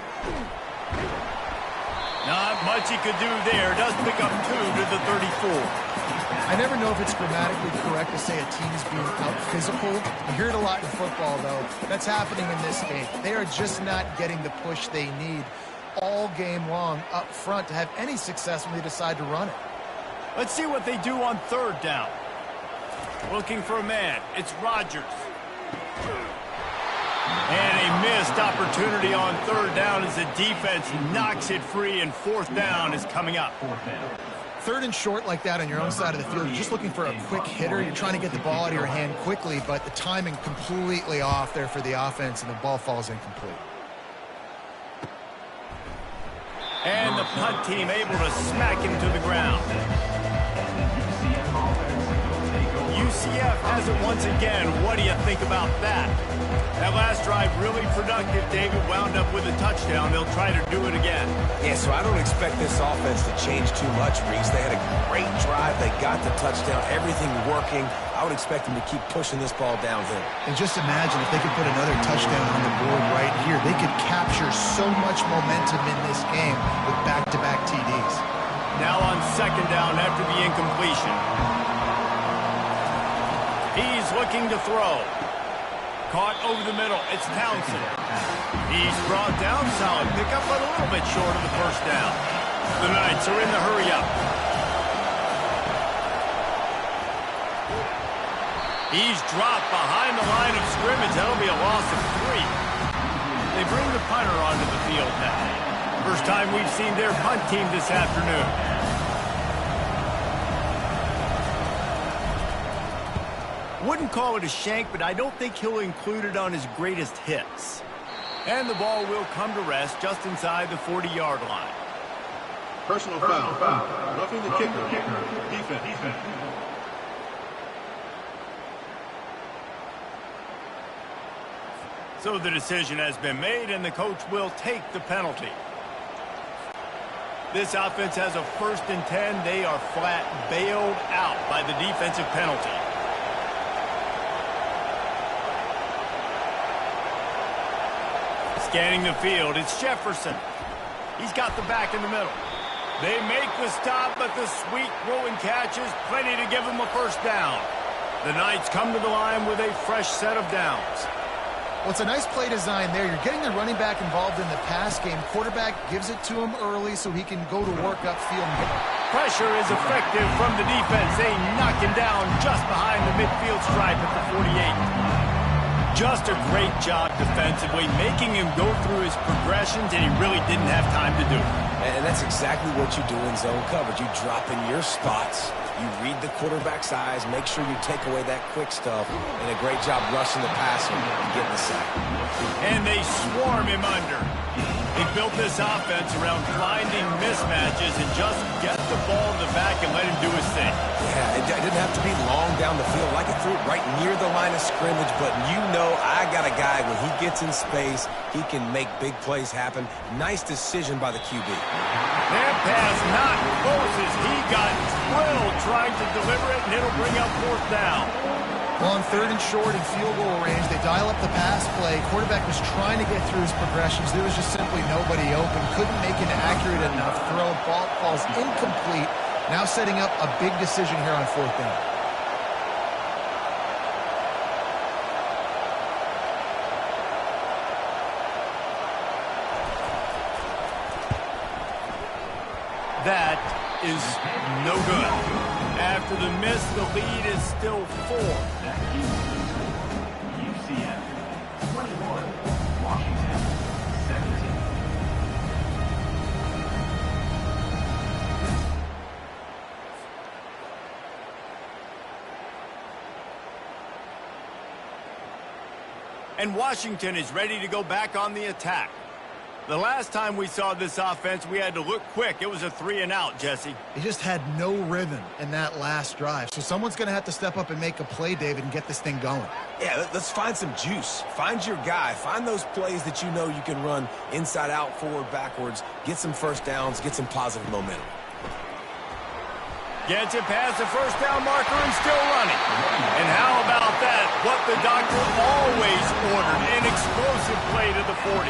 Not much he could do there. Does pick up 2 to the 34. I never know if it's grammatically correct to say a team's being out-physical. You hear it a lot in football, though. That's happening in this game. They are just not getting the push they need all game long up front to have any success when they decide to run it. Let's see what they do on 3rd down. Looking for a man. It's Rodgers. And a missed opportunity on 3rd down as the defense knocks it free, and 4th down is coming up. Third and short like that on your own side of the field, you're just looking for a quick hitter. You're trying to get the ball out of your hand quickly, but the timing completely off there for the offense, and the ball falls incomplete. And the punt team able to smack him to the ground. UCF has it once again. What do you think about that? That last drive really productive. David wound up with a touchdown. They'll try to do it again. Yeah, so I don't expect this offense to change too much, Reese. They had a great drive. They got the touchdown. Everything working. I would expect them to keep pushing this ball downhill. And just imagine if they could put another touchdown on the board right here. They could capture so much momentum in this game with back-to-back TDs. Now on second down after the incompletion. He's looking to throw. Caught over the middle. It's Townsend. He's brought down. Solid pickup, but a little bit short of the first down. The Knights are in the hurry-up. He's dropped behind the line of scrimmage. That'll be a loss of 3. They bring the punter onto the field now. First time we've seen their punt team this afternoon. Wouldn't call it a shank, but I don't think he'll include it on his greatest hits. And the ball will come to rest just inside the 40-yard line. Personal foul. Roughing the kicker. Defense. So the decision has been made, and the coach will take the penalty. This offense has a 1st and 10. They are flat bailed out by the defensive penalty. Scanning the field, it's Jefferson. He's got the back in the middle. They make the stop, but the sweet throw and catch is plenty to give them a first down. The Knights come to the line with a fresh set of downs. Well, it's a nice play design there. You're getting the running back involved in the pass game. Quarterback gives it to him early so he can go to work upfield. Pressure is effective from the defense. They knock him down just behind the midfield stripe at the 48. Just a great job defensively, making him go through his progressions, and he really didn't have time to do it. And that's exactly what you do in zone coverage. You drop in your spots, you read the quarterback's eyes, make sure you take away that quick stuff, and a great job rushing the passer and getting the sack. And they swarm him under. He built this offense around finding mismatches and just get the ball in the back and let him do his thing. Yeah, it didn't have to be long down the field. Like it threw it right near the line of scrimmage, but you know I got a guy, when he gets in space, he can make big plays happen. Nice decision by the QB. That pass not close as he got drilled trying to deliver it, and it'll bring up 4th down. Well, on 3rd and short in field goal range, they dial up the pass play. Quarterback was trying to get through his progressions. There was just simply nobody open. Couldn't make an accurate enough throw. Ball falls incomplete. Now setting up a big decision here on 4th down. That is no good. After the miss, the lead is still 4. UCF 21, Washington 17. And Washington is ready to go back on the attack. The last time we saw this offense, we had to look quick. It was a 3-and-out, Jesse. They just had no rhythm in that last drive. So someone's going to have to step up and make a play, David, and get this thing going. Yeah, let's find some juice. Find your guy. Find those plays that you know you can run inside out, forward, backwards. Get some first downs. Get some positive momentum. Gets it past the first down marker and still running. And how about that? What the doctor always ordered, an explosive play to the 40.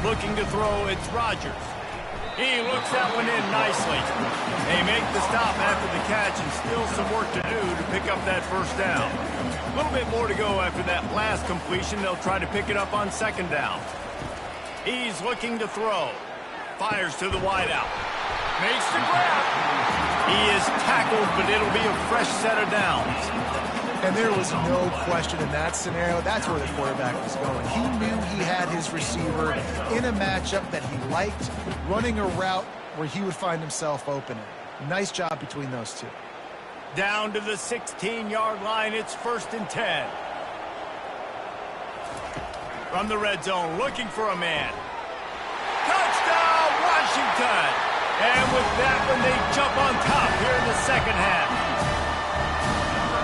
Looking to throw, it's Rodgers. He looks that one in nicely. They make the stop after the catch, and still some work to do to pick up that first down. A little bit more to go after that last completion. They'll try to pick it up on 2nd down. He's looking to throw. Fires to the wideout. Makes the grab. He is tackled, but it'll be a fresh set of downs. And there was no question in that scenario. That's where the quarterback was going. He knew he had his receiver in a matchup that he liked, running a route where he would find himself open. Nice job between those two. Down to the 16-yard line, it's 1st and 10. From the red zone, looking for a man. Touchdown, Washington! And with that one, they jump on top here in the second half.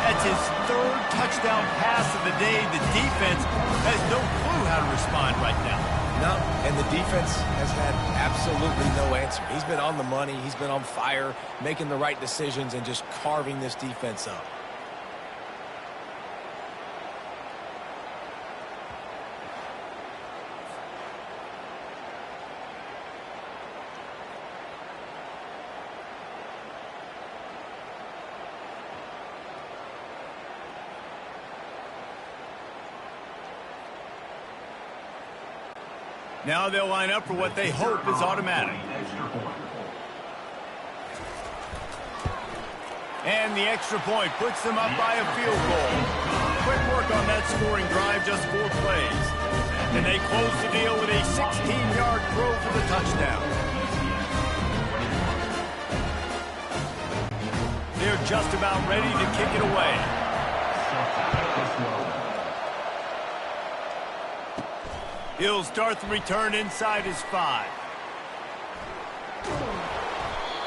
That's his 3rd touchdown pass of the day. The defense has no clue how to respond right now. No, and the defense has had absolutely no answer. He's been on the money. He's been on fire, making the right decisions and just carving this defense up. Now they'll line up for what they hope is automatic. And the extra point puts them up by a field goal. Quick work on that scoring drive, just 4 plays. And they close the deal with a 16-yard throw for the touchdown. They're just about ready to kick it away. He'll start the return inside his 5.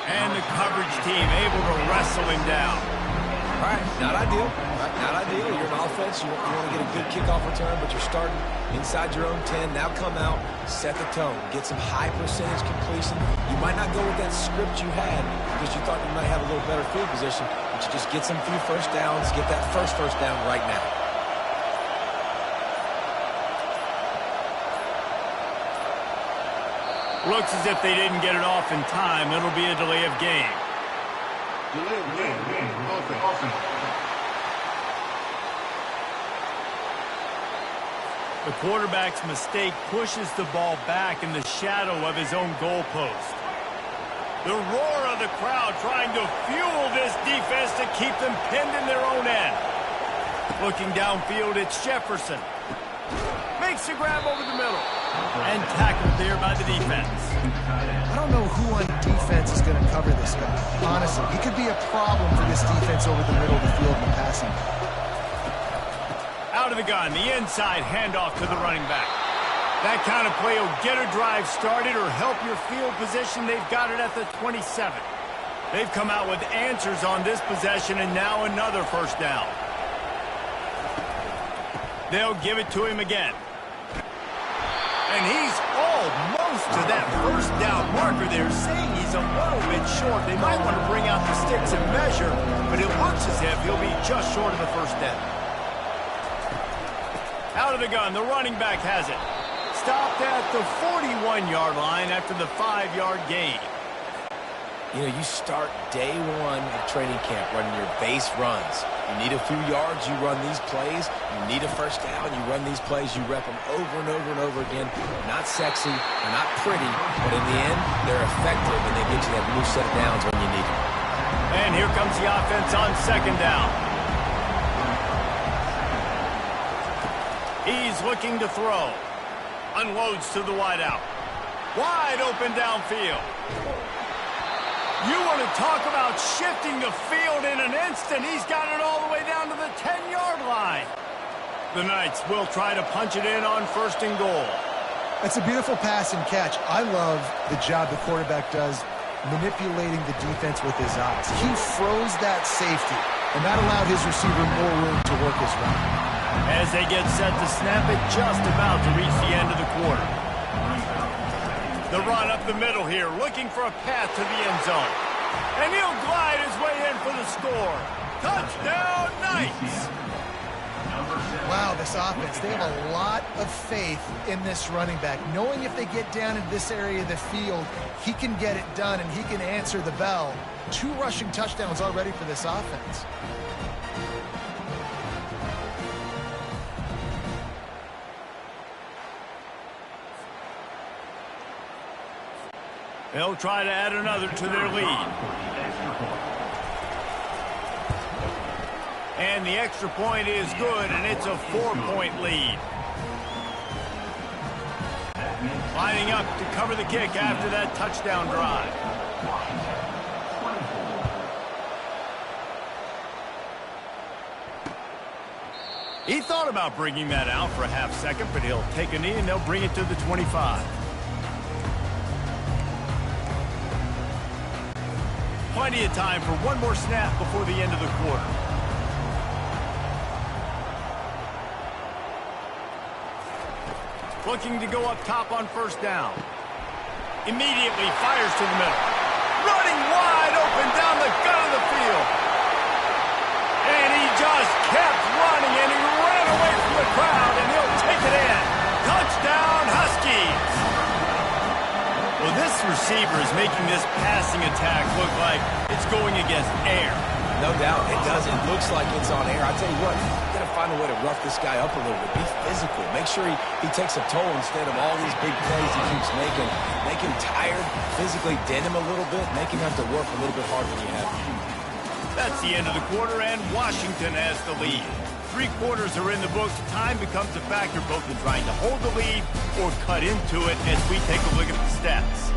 And the coverage team able to wrestle him down. All right, not ideal. Not ideal. You're an offense. You want to get a good kickoff return, but you're starting inside your own 10. Now come out, set the tone, get some high percentage completion. You might not go with that script you had because you thought you might have a little better field position, but you just get some few first downs, get that first down right now. Looks as if they didn't get it off in time. It'll be a delay of game. Delay of game. Offense. The quarterback's mistake pushes the ball back in the shadow of his own goalpost. The roar of the crowd trying to fuel this defense to keep them pinned in their own end. Looking downfield, it's Jefferson. Makes a grab over the middle. And tackled there by the defense. I don't know who on defense is going to cover this guy. Honestly, he could be a problem for this defense over the middle of the field in the passing. Out of the gun, the inside handoff to the running back. That kind of play will get a drive started or help your field position. They've got it at the 27. They've come out with answers on this possession, and now another first down. They'll give it to him again. And he's almost to that first down marker there, saying he's a little bit short. They might want to bring out the sticks and measure, but it looks as if he'll be just short of the first down. Out of the gun, the running back has it. Stopped at the 41-yard line after the 5-yard gain. You know, you start day 1 of training camp running your base runs. You need a few yards, you run these plays. You need a first down, you run these plays. You rep them over and over and over again. They're not sexy, they're not pretty, but in the end, they're effective, and they get you that new set of downs when you need them. And here comes the offense on 2nd down. He's looking to throw. Unloads to the wideout. Wide open downfield. You want to talk about shifting the field in an instant. He's got it all the way down to the 10-yard line. The Knights will try to punch it in on 1st and goal. It's a beautiful pass and catch. I love the job the quarterback does manipulating the defense with his eyes. He froze that safety, and that allowed his receiver more room to work his route. As they get set to snap it, just about to reach the end of the quarter. The run up the middle here, looking for a path to the end zone. And he'll glide his way in for the score. Touchdown, Knights! Wow, this offense, they have a lot of faith in this running back. Knowing if they get down in this area of the field, he can get it done and he can answer the bell. 2 rushing touchdowns already for this offense. They'll try to add another to their lead. And the extra point is good, and it's a 4-point lead. Lining up to cover the kick after that touchdown drive. He thought about bringing that out for a half second, but he'll take a knee and they'll bring it to the 25. Plenty of time for one more snap before the end of the quarter. Looking to go up top on first down. Immediately fires to the middle. Running wide open down the gut of the field. And he just kept running, and he ran away from the crowd, and he'll take it in. Touchdown, Huskies! Well, this receiver is making this passing attack look like it's going against air. No doubt, it does. It looks like it's on air. I tell you what, you got to find a way to rough this guy up a little bit. Be physical. Make sure he takes a toll instead of all these big plays he keeps making. Make him tired, physically dent him a little bit, make him have to work a little bit harder than you have. That's the end of the quarter, and Washington has the lead. 3 quarters are in the books. Time becomes a factor both in trying to hold the lead or cut into it as we take a look at the stats.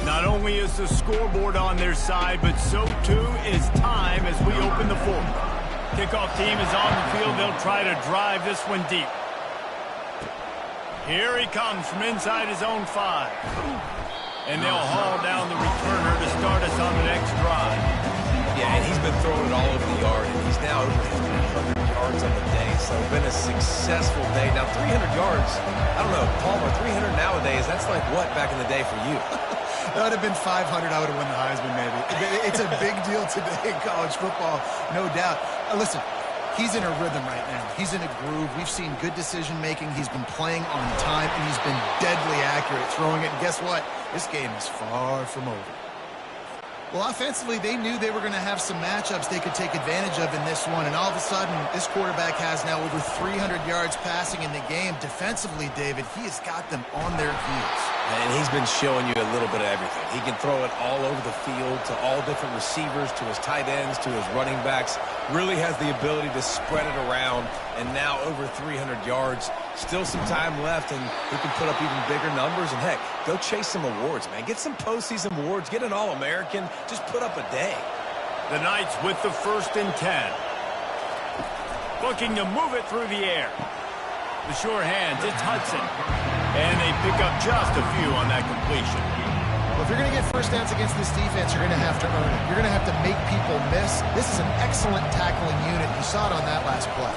Not only is the scoreboard on their side, but so too is time as we open the fourth. Kickoff team is on the field. They'll try to drive this one deep. Here he comes from inside his own 5. And they'll haul down the returner to start us on the next drive. Yeah, and he's been throwing it all over the yard, and he's now over 300 yards on the day. So it's been a successful day. Now, 300 yards, I don't know, Palmer, 300 nowadays, that's like what back in the day for you? That would have been 500. I would have won the Heisman, maybe. It's a big deal today in college football, no doubt. Listen, he's in a rhythm right now. He's in a groove. We've seen good decision-making. He's been playing on time, and he's been deadly accurate throwing it. And guess what? This game is far from over. Well, offensively, they knew they were going to have some matchups they could take advantage of in this one, and all of a sudden, this quarterback has now over 300 yards passing in the game. Defensively, David, he has got them on their heels. And he's been showing you a little bit of everything. He can throw it all over the field to all different receivers, to his tight ends, to his running backs. Really has the ability to spread it around, and now over 300 yards. Still some time left, and he can put up even bigger numbers. And, heck, go chase some awards, man. Get some postseason awards. Get an All-American. Just put up a day. The Knights with the 1st and 10. Looking to move it through the air. The sure hands, it's Hudson. And they pick up just a few on that completion. Well, if you're going to get first downs against this defense, you're going to have to earn it. You're going to have to make people miss. This is an excellent tackling unit. You saw it on that last play.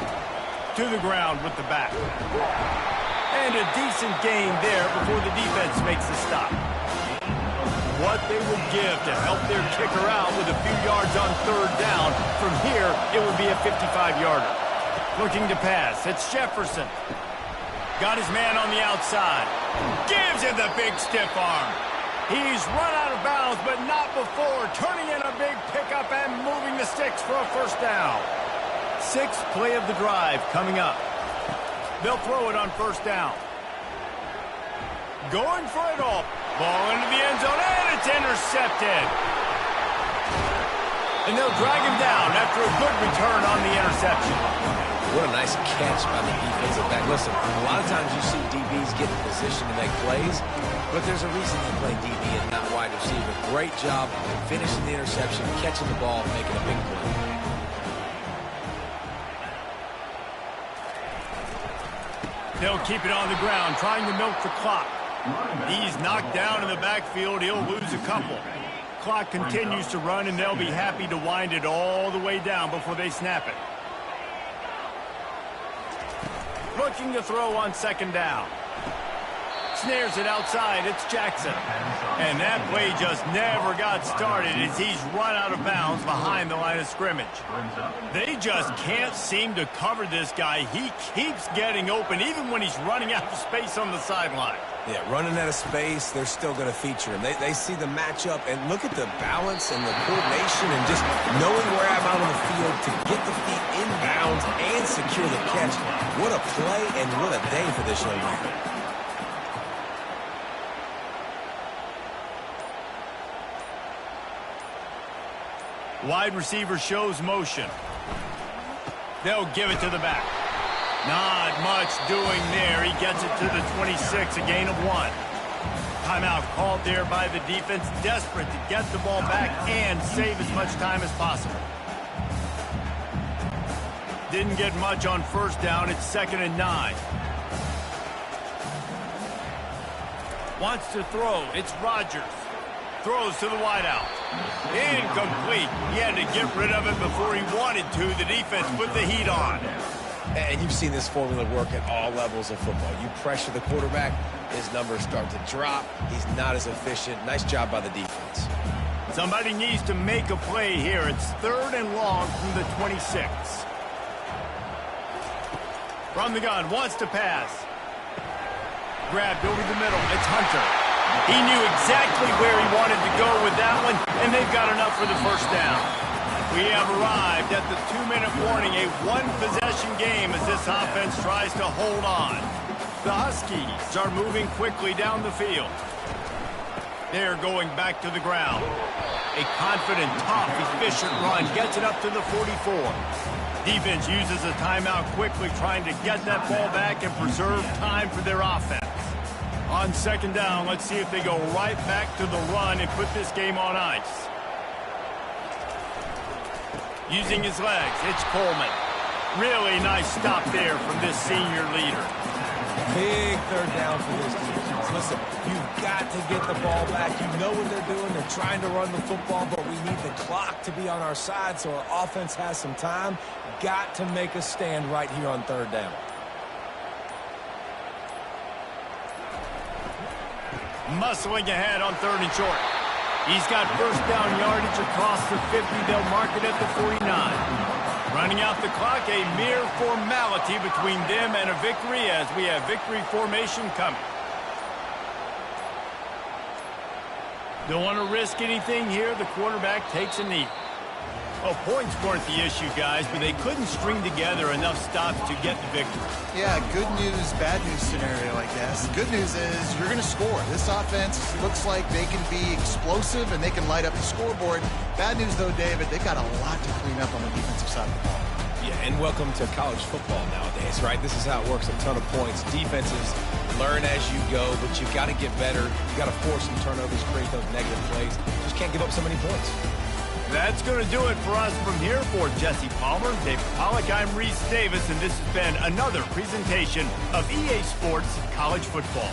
To the ground with the back. And a decent gain there before the defense makes the stop. What they would give to help their kicker out with a few yards on 3rd down. From here, it would be a 55-yarder. Looking to pass, it's Jefferson. Got his man on the outside. Gives him the big stiff arm. He's run out of bounds, but not before turning in a big pickup and moving the sticks for a 1st down. 6th play of the drive coming up. They'll throw it on 1st down. Going for it all. Ball into the end zone, and it's intercepted. And they'll drag him down after a good return on the interception. What a nice catch by the defensive back. Listen, a lot of times you see DBs get in position to make plays, but there's a reason they play DB and not wide receiver. Great job finishing the interception, catching the ball, making a big play. They'll keep it on the ground, trying to milk the clock. He's knocked down in the backfield. He'll lose a couple. Clock continues to run, and they'll be happy to wind it all the way down before they snap it. Looking to throw on 2nd down. Snares it outside. It's Jackson. And that play just never got started as he's run out of bounds behind the line of scrimmage. They just can't seem to cover this guy. He keeps getting open even when he's running out of space on the sideline. Yeah, running out of space, they're still going to feature him. They see the matchup, and look at the balance and the coordination and just knowing where I'm out on the field to get the feet in bounds and secure the catch. What a play and what a day for this young man. Wide receiver shows motion. They'll give it to the back. Not much doing there. He gets it to the 26, a gain of 1. Timeout called there by the defense, desperate to get the ball back and save as much time as possible. Didn't get much on first down. It's 2nd and 9. Wants to throw. It's Rodgers. Throws to the wideout. Incomplete. He had to get rid of it before he wanted to. The defense put the heat on. And you've seen this formula work at all levels of football. You pressure the quarterback, his numbers start to drop. He's not as efficient. Nice job by the defense. Somebody needs to make a play here. It's 3rd and long from the 26. From the gun, wants to pass. Grabbed over the middle. It's Hunter. He knew exactly where he wanted to go with that one, and they've got enough for the first down. We have arrived at the 2-minute warning, a one-possession game as this offense tries to hold on. The Huskies are moving quickly down the field. They're going back to the ground. A confident, tough, efficient run gets it up to the 44. Defense uses a timeout quickly, trying to get that ball back and preserve time for their offense. On 2nd down, let's see if they go right back to the run and put this game on ice. Using his legs, it's Coleman. Really nice stop there from this senior leader. Big 3rd down for this defense. Listen, you've got to get the ball back. You know what they're doing. They're trying to run the football, but we need the clock to be on our side so our offense has some time. Got to make a stand right here on 3rd down. Muscling ahead on 3rd and short. He's got first down yardage across the 50. They'll mark it at the 49. Running out the clock, a mere formality between them and a victory as we have victory formation coming. Don't want to risk anything here. The quarterback takes a knee. Well, points weren't the issue, guys, but they couldn't string together enough stops to get the victory. Yeah, good news, bad news scenario, I guess. Good news is you're going to score. This offense looks like they can be explosive and they can light up the scoreboard. Bad news, though, David, they've got a lot to clean up on the defensive side of the ball. Yeah, and welcome to college football nowadays, right? This is how it works, a ton of points. Defenses learn as you go, but you've got to get better. You've got to force some turnovers, create those negative plays. Just can't give up so many points. That's going to do it for us from here. For Jesse Palmer, David Pollack, I'm Reese Davis, and this has been another presentation of EA Sports College Football.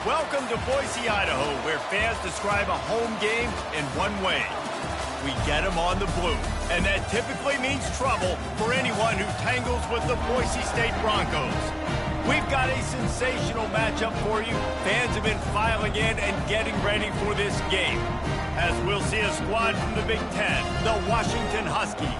Welcome to Boise, Idaho, where fans describe a home game in one way. We get them on the blue, and that typically means trouble for anyone who tangles with the Boise State Broncos. We've got a sensational matchup for you. Fans have been filing in and getting ready for this game, as we'll see a squad from the Big Ten, the Washington Huskies,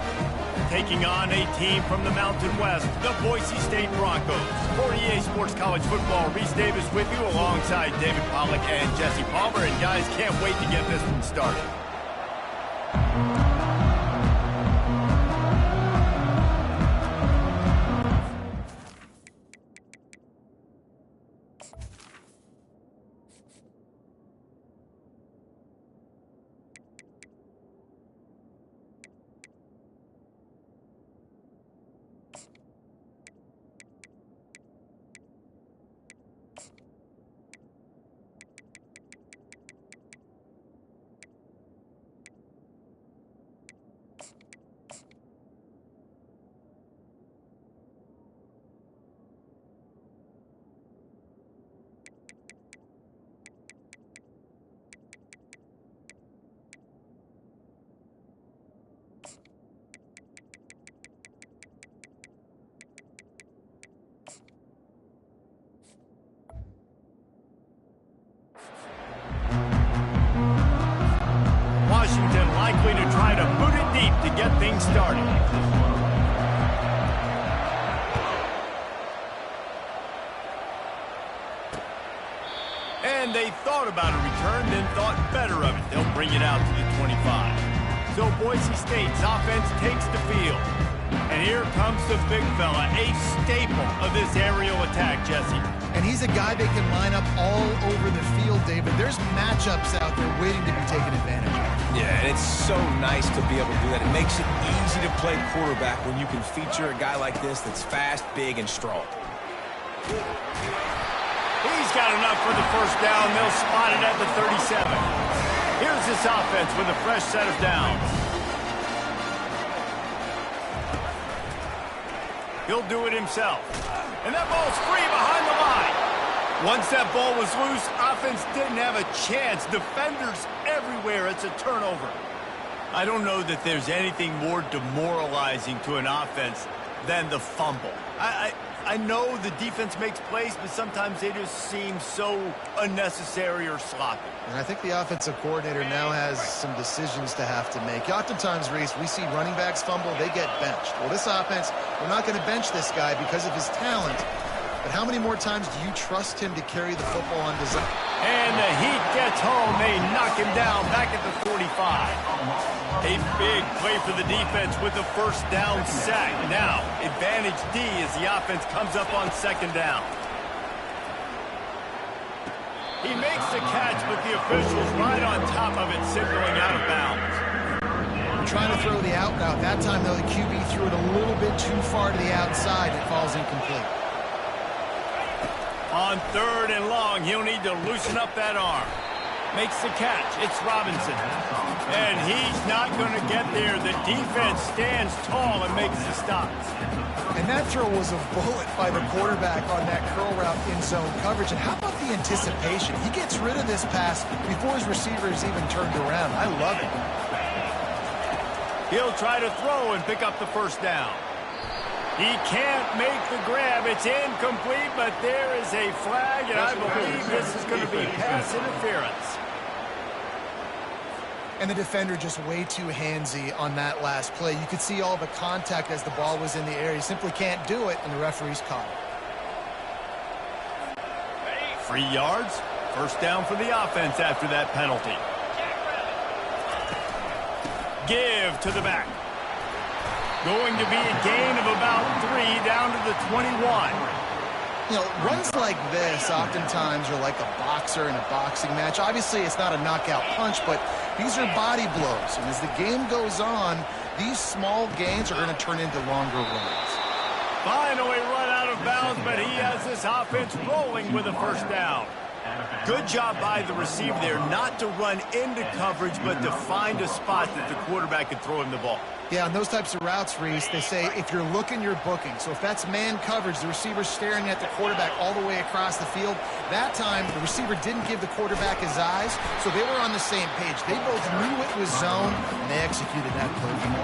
taking on a team from the Mountain West, the Boise State Broncos. For EA Sports College Football, Reese Davis with you alongside David Pollack and Jesse Palmer. And guys, can't wait to get this one started. Washington likely to try to boot it deep to get things started. And they thought about a return, then thought better of it. They'll bring it out to the 25. So Boise State's offense takes the field. And here comes the big fella, a staple of this aerial attack, Jesse. And he's a guy they can line up all over the field, David. There's matchups out there waiting to be taken advantage of. Yeah, and it's so nice to be able to do that. It makes it easy to play quarterback when you can feature a guy like this that's fast, big, and strong. He's got enough for the first down. They'll spot it at the 37. Here's this offense with a fresh set of downs. He'll do it himself. And that ball's free behind the line. Once that ball was loose, offense didn't have a chance. Defenders everywhere. It's a turnover. I don't know that there's anything more demoralizing to an offense than the fumble. I I know the defense makes plays, but sometimes they just seem so unnecessary or sloppy. And I think the offensive coordinator now has some decisions to have to make. Oftentimes, Reese, we see running backs fumble, they get benched. Well, this offense, we're not going to bench this guy because of his talent. But how many more times do you trust him to carry the football on design? And the Heat gets home. They knock him down back at the 45. A big play for the defense with the first down sack. Now, advantage D as the offense comes up on second down. He makes the catch, but the officials right on top of it, signaling out of bounds. Trying to throw the out route. That time, though, the QB threw it a little bit too far to the outside. It falls incomplete. On third and long, he'll need to loosen up that arm. Makes the catch. It's Robinson. And he's not going to get there. The defense stands tall and makes the stop. And that throw was a bullet by the quarterback on that curl route in zone coverage. And how about the anticipation? He gets rid of this pass before his receivers even turned around. I love it. He'll try to throw and pick up the first down. He can't make the grab. It's incomplete, but there is a flag, and I believe this is going to be pass interference. And the defender just way too handsy on that last play. You could see all the contact as the ball was in the air. He simply can't do it, and the referee's caught it. 3 yards. First down for the offense after that penalty. Give to the back. Going to be a gain of about 3 down to the 21. You know, runs like this oftentimes are like a boxer in a boxing match. Obviously, it's not a knockout punch, but these are body blows. And as the game goes on, these small gains are going to turn into longer runs. Finally run out of bounds, but he has this offense rolling with a first down. Good job by the receiver there, not to run into coverage, but to find a spot that the quarterback could throw him the ball. Yeah, on those types of routes, Reese, they say if you're looking, you're booking. So if that's man coverage, the receiver's staring at the quarterback all the way across the field. That time, the receiver didn't give the quarterback his eyes, so they were on the same page. They both knew it was zone, and they executed that perfectly.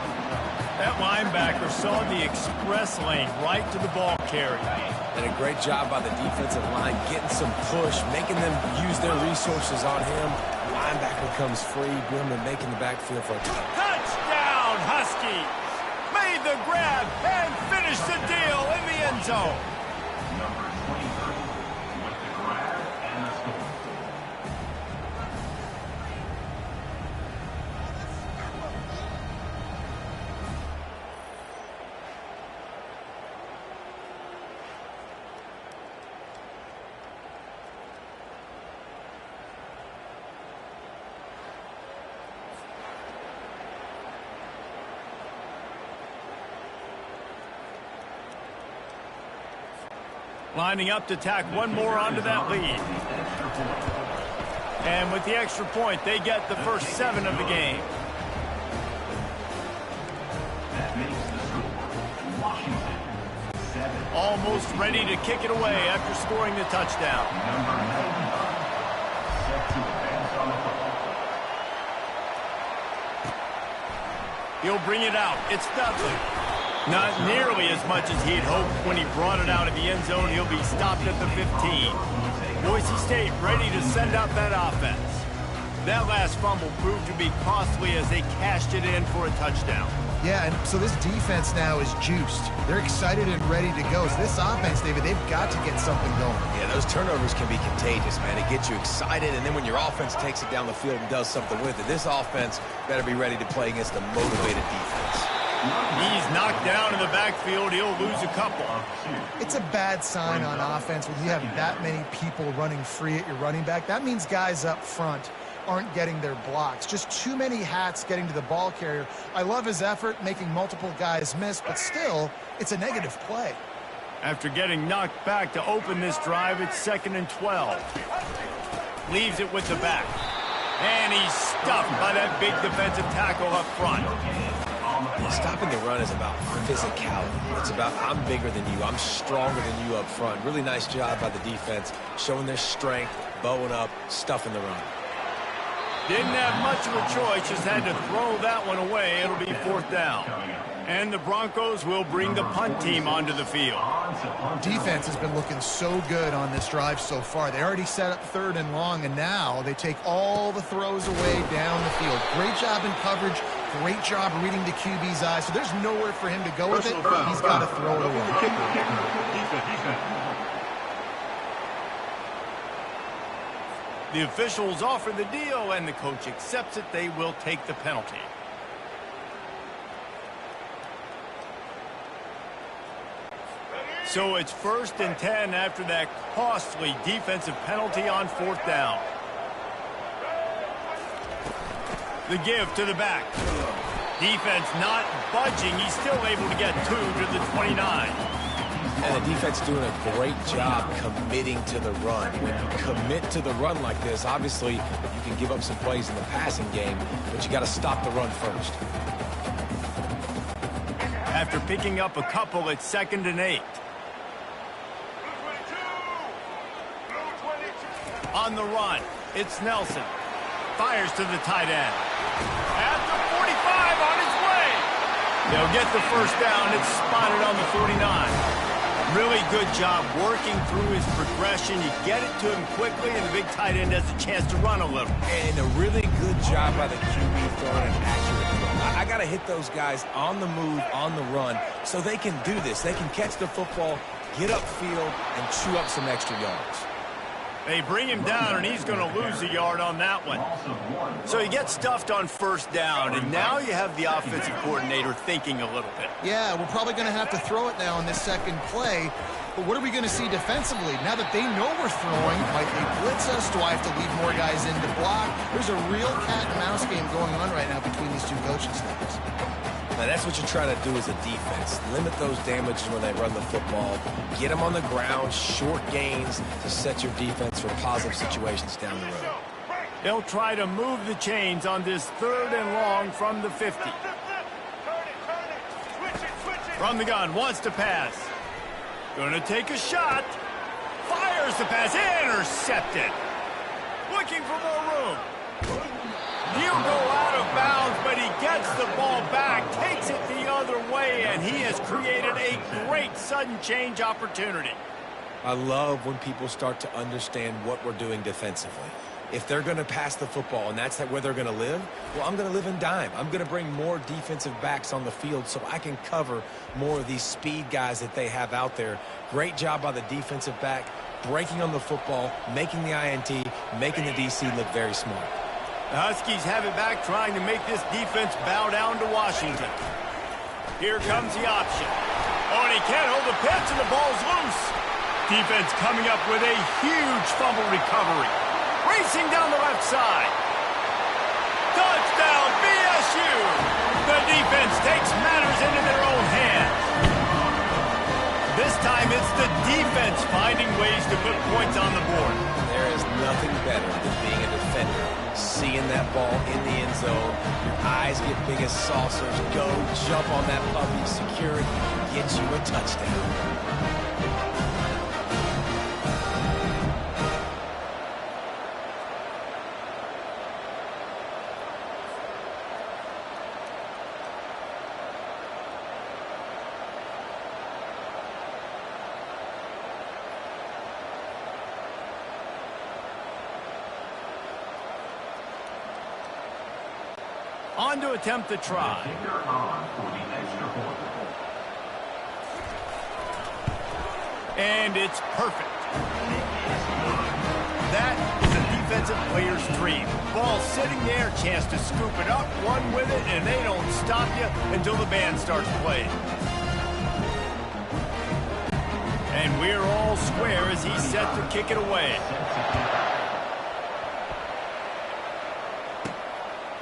That linebacker saw the express lane right to the ball carrier. And a great job by the defensive line, getting some push, making them use their resources on him. Linebacker comes free, Brimley making the backfield for a touchdown, Huskies! Made the grab and finished the deal in the end zone. Number 23 with the grab and the score. Lining up to tack one more onto that lead. And with the extra point, they get the first 7 of the game. That makes the score. Washington, 7. Almost ready to kick it away after scoring the touchdown. Number 95, set to advance on the football. He'll bring it out. It's Dudley. Not nearly as much as he'd hoped when he brought it out of the end zone. He'll be stopped at the 15. Boise State ready to send out that offense. That last fumble proved to be costly as they cashed it in for a touchdown. Yeah, and so this defense now is juiced. They're excited and ready to go. So this offense, David, they've got to get something going. Yeah, those turnovers can be contagious, man. It gets you excited, and then when your offense takes it down the field and does something with it, this offense better be ready to play against a motivated defense. He's knocked down in the backfield. He'll lose a couple. It's a bad sign on offense when you have that many people running free at your running back. That means guys up front aren't getting their blocks. Just too many hats getting to the ball carrier. I love his effort, making multiple guys miss, but still, it's a negative play. After getting knocked back to open this drive, it's 2nd and 12. Leaves it with the back. And he's stuffed by that big defensive tackle up front. Stopping the run is about physicality. It's about I'm bigger than you, I'm stronger than you up front. Really nice job by the defense, showing their strength, bowing up, stuffing the run. Didn't have much of a choice, just had to throw that one away. It'll be 4th down. And the Broncos will bring the punt team onto the field. Defense has been looking so good on this drive so far. They already set up 3rd and long, and now they take all the throws away down the field. Great job in coverage. Great job reading the QB's eyes. So there's nowhere for him to go with it. He's got to throw it away. The officials offer the deal, and the coach accepts it. They will take the penalty. So it's 1st and 10 after that costly defensive penalty on 4th down. The give to the back. Defense not budging. He's still able to get 2 to the 29. And the defense doing a great job committing to the run. When you commit to the run like this, obviously you can give up some plays in the passing game, but you got to stop the run first. After picking up a couple, it's 2nd and 8. On the run, it's Nelson. Fires to the tight end. At the 45, on his way. They'll get the 1st down. It's spotted on the 49. Really good job working through his progression. You get it to him quickly, and the big tight end has a chance to run a little. And a really good job by the QB throwing an accurate throw. I got to hit those guys on the move, on the run, so they can do this. They can catch the football, get upfield, and chew up some extra yards. They bring him down, and he's going to lose a yard on that one. So he gets stuffed on 1st down, and now you have the offensive coordinator thinking a little bit. Yeah, we're probably going to have to throw it now in this 2nd play. But what are we going to see defensively? Now that they know we're throwing, might they blitz us? Do I have to leave more guys in to block? There's a real cat and mouse game going on right now between these two coaching staffs. Now, that's what you're trying to do as a defense. Limit those damages when they run the football. Get them on the ground, short gains to set your defense for positive situations down the road. They'll try to move the chains on this 3rd and long from the 50. From the gun, wants to pass. Gonna take a shot. Fires the pass, intercepted. Looking for more room. He'll go out of bounds, but he gets the ball back, takes it the other way, and he has created a great sudden change opportunity. I love when people start to understand what we're doing defensively. If they're going to pass the football and that's where they're going to live, well, I'm going to live in dime. I'm going to bring more defensive backs on the field so I can cover more of these speed guys that they have out there. Great job by the defensive back, breaking on the football, making the INT, making the DC look very smart. The Huskies have it back, trying to make this defense bow down to Washington. Here comes the option. Oh, and he can't hold the pitch, and the ball's loose. Defense coming up with a huge fumble recovery. Racing down the left side. Touchdown, BSU! The defense takes matters into their own hands. This time it's the defense finding ways to put points on the board. There is nothing better than being a defender. Seeing that ball in the end zone, your eyes get big as saucers. Go jump on that puppy, secure it, get you a touchdown. On to attempt the try. And it's perfect. That is a defensive player's dream. Ball sitting there, chance to scoop it up, run with it, and they don't stop you until the band starts playing. And we're all square as he's set to kick it away.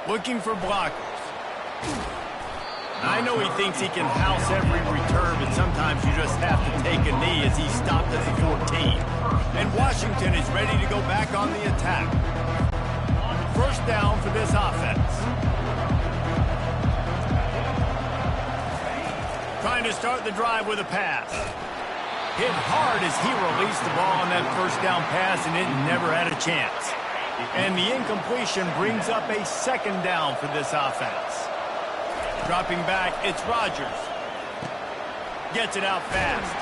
Looking for blockers. I know he thinks he can house every return, but sometimes you just have to take a knee as he stopped at the 14. And Washington is ready to go back on the attack. 1st down for this offense. Trying to start the drive with a pass. Hit hard as he released the ball on that 1st down pass, and it never had a chance. And the incompletion brings up a second down for this offense. Dropping back, it's Rodgers. Gets it out fast.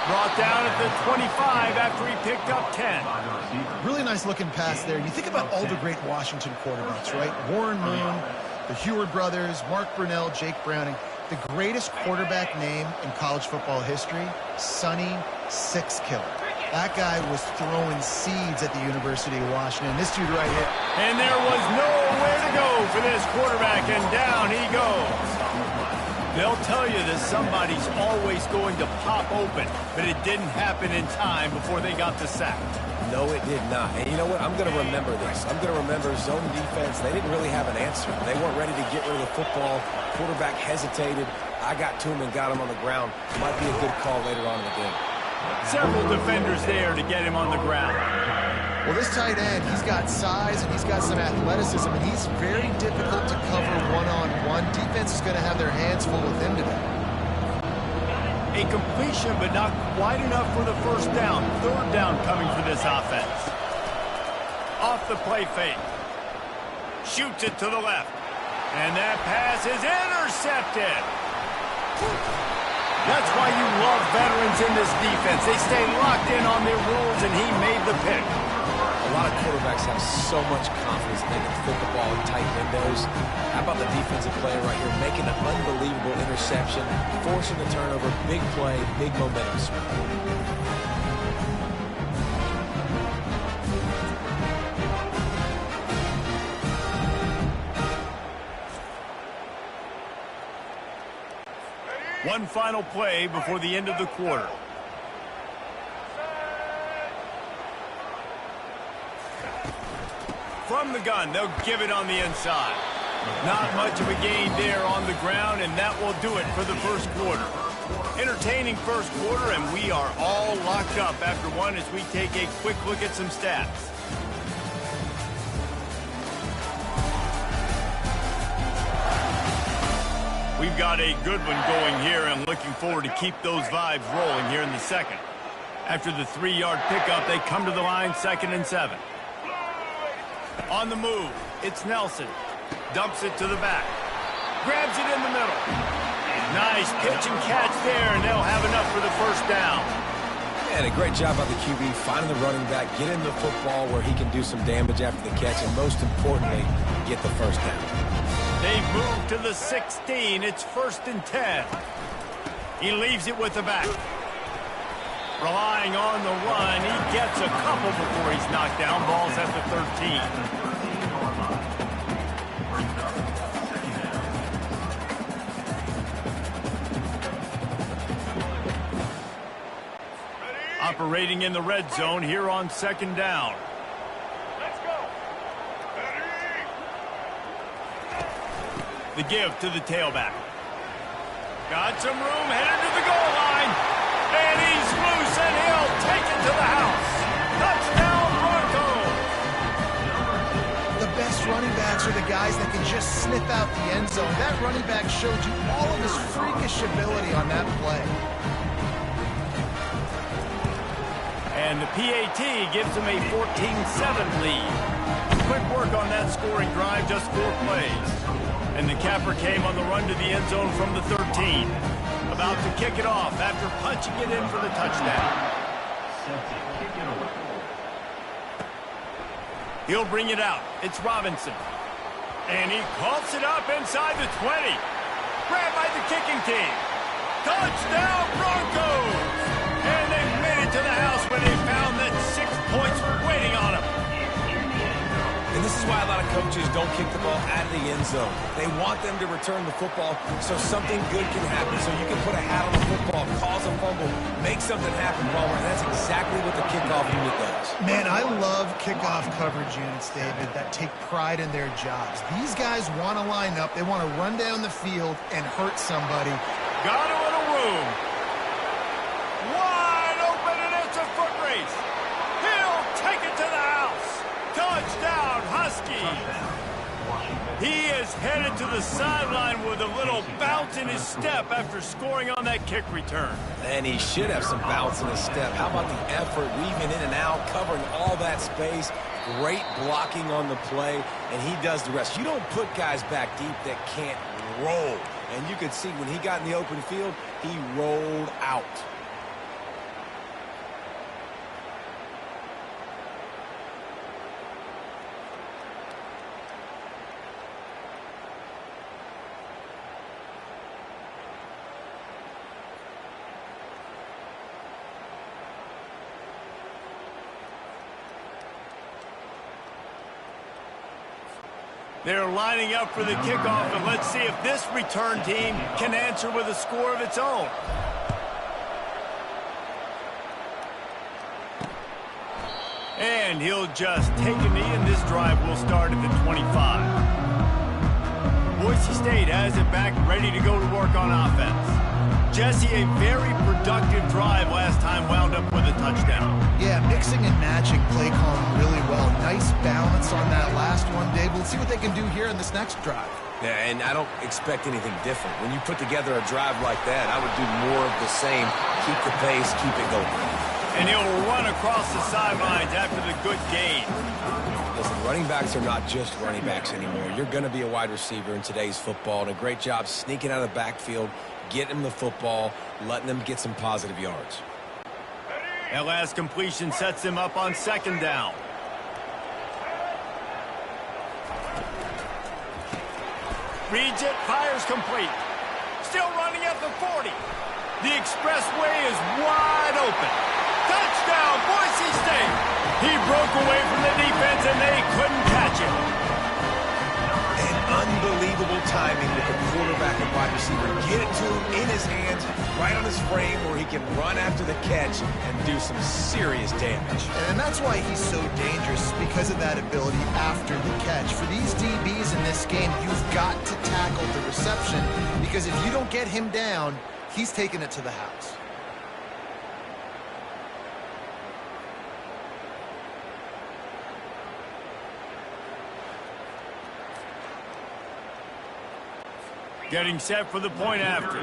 Brought down at the 25 after he picked up 10. Really nice looking pass there. You think about all the great Washington quarterbacks, right? Warren Moon, the Heward brothers, Mark Brunell, Jake Browning. The greatest quarterback name in college football history, Sonny Six Killer. That guy was throwing seeds at the University of Washington. This dude right here. And there was nowhere to go for this quarterback, and down he goes. They'll tell you that somebody's always going to pop open, but it didn't happen in time before they got the sack. No, it did not. And you know what? I'm going to remember this. I'm going to remember zone defense. They didn't really have an answer. They weren't ready to get rid of the football. Quarterback hesitated. I got to him and got him on the ground. Might be a good call later on in the game. Several defenders there to get him on the ground. Well, this tight end, he's got size and he's got some athleticism, and he's very difficult to cover one-on-one. Defense is going to have their hands full with him today. A completion, but not quite enough for the first down. Third down coming for this offense. Off the play fake. Shoots it to the left. And that pass is intercepted. That's why you love veterans in this defense. They stay locked in on their rules, and he made the pick. A lot of quarterbacks have so much confidence they can fit the ball in tight windows. How about the defensive player right here making an unbelievable interception, forcing the turnover, big play, big momentum swing. One final play before the end of the quarter. From the gun, they'll give it on the inside. Not much of a gain there on the ground, and that will do it for the first quarter. Entertaining first quarter, and we are all locked up after one as we take a quick look at some stats. We've got a good one going here, and looking forward to keep those vibes rolling here in the second. After the 3-yard pickup, they come to the line, 2nd and 7. On the move, it's Nelson. Dumps it to the back. Grabs it in the middle. Nice pitch and catch there, and they'll have enough for the first down. And a great job by the QB, finding the running back, get him the football where he can do some damage after the catch, and most importantly, get the first down. They've moved to the 16. It's 1st and 10. He leaves it with the back. Relying on the run. He gets a couple before he's knocked down. Ball's at the 13. Operating in the red zone here on 2nd down. The give to the tailback. Got some room, headed to the goal line. And he's loose, and he'll take it to the house. Touchdown, Broncos! The best running backs are the guys that can just sniff out the end zone. That running back showed you all of his freakish ability on that play. And the PAT gives him a 14-7 lead. Quick work on that scoring drive, just 4 plays. And the capper came on the run to the end zone from the 13. About to kick it off after punching it in for the touchdown. He'll bring it out. It's Robinson. And he coughs it up inside the 20. Grabbed by the kicking team. Touchdown, Broncos! And they've made it to the house where they found that 6 points were waiting on them. And this is why a lot of coaches don't kick the ball out of the end zone. They want them to return the football so something good can happen, so you can put a hat on the football, cause a fumble, make something happen, Palmer. And that's exactly what the kickoff unit does. Man, I love kickoff coverage units, David, that take pride in their jobs. These guys want to line up. They want to run down the field and hurt somebody. Got a little room. Wide open, and it's a foot race. He'll take it to the house. Touchdown, Huskies. He is headed to the sideline with a little bounce in his step after scoring on that kick return. And he should have some bounce in his step. How about the effort, weaving in and out, covering all that space, great blocking on the play, and he does the rest. You don't put guys back deep that can't roll. And you could see when he got in the open field, he rolled out. They're lining up for the kickoff, and let's see if this return team can answer with a score of its own. And he'll just take a knee, and this drive will start at the 25. Boise State has it back, ready to go to work on offense. Jesse, a very productive drive last time, wound up with a touchdown. Yeah, mixing and matching play calling really well. Nice balance on that last one, Dave. We'll see what they can do here in this next drive. Yeah, and I don't expect anything different. When you put together a drive like that, I would do more of the same. Keep the pace, keep it going. And he'll run across the sidelines after the good gain. Listen, running backs are not just running backs anymore. You're going to be a wide receiver in today's football, and a great job sneaking out of the backfield, getting them the football, letting them get some positive yards. That last completion sets him up on second down. Reads it, fires complete. Still running at the 40. The expressway is wide open. Touchdown, Boise State. He broke away from the defense, and they couldn't catch him. Unbelievable timing with the quarterback and wide receiver. Get it to him in his hands, right on his frame, where he can run after the catch and do some serious damage. And that's why he's so dangerous, because of that ability after the catch. For these DBs in this game, you've got to tackle the reception, because if you don't get him down, he's taking it to the house. Getting set for the point after.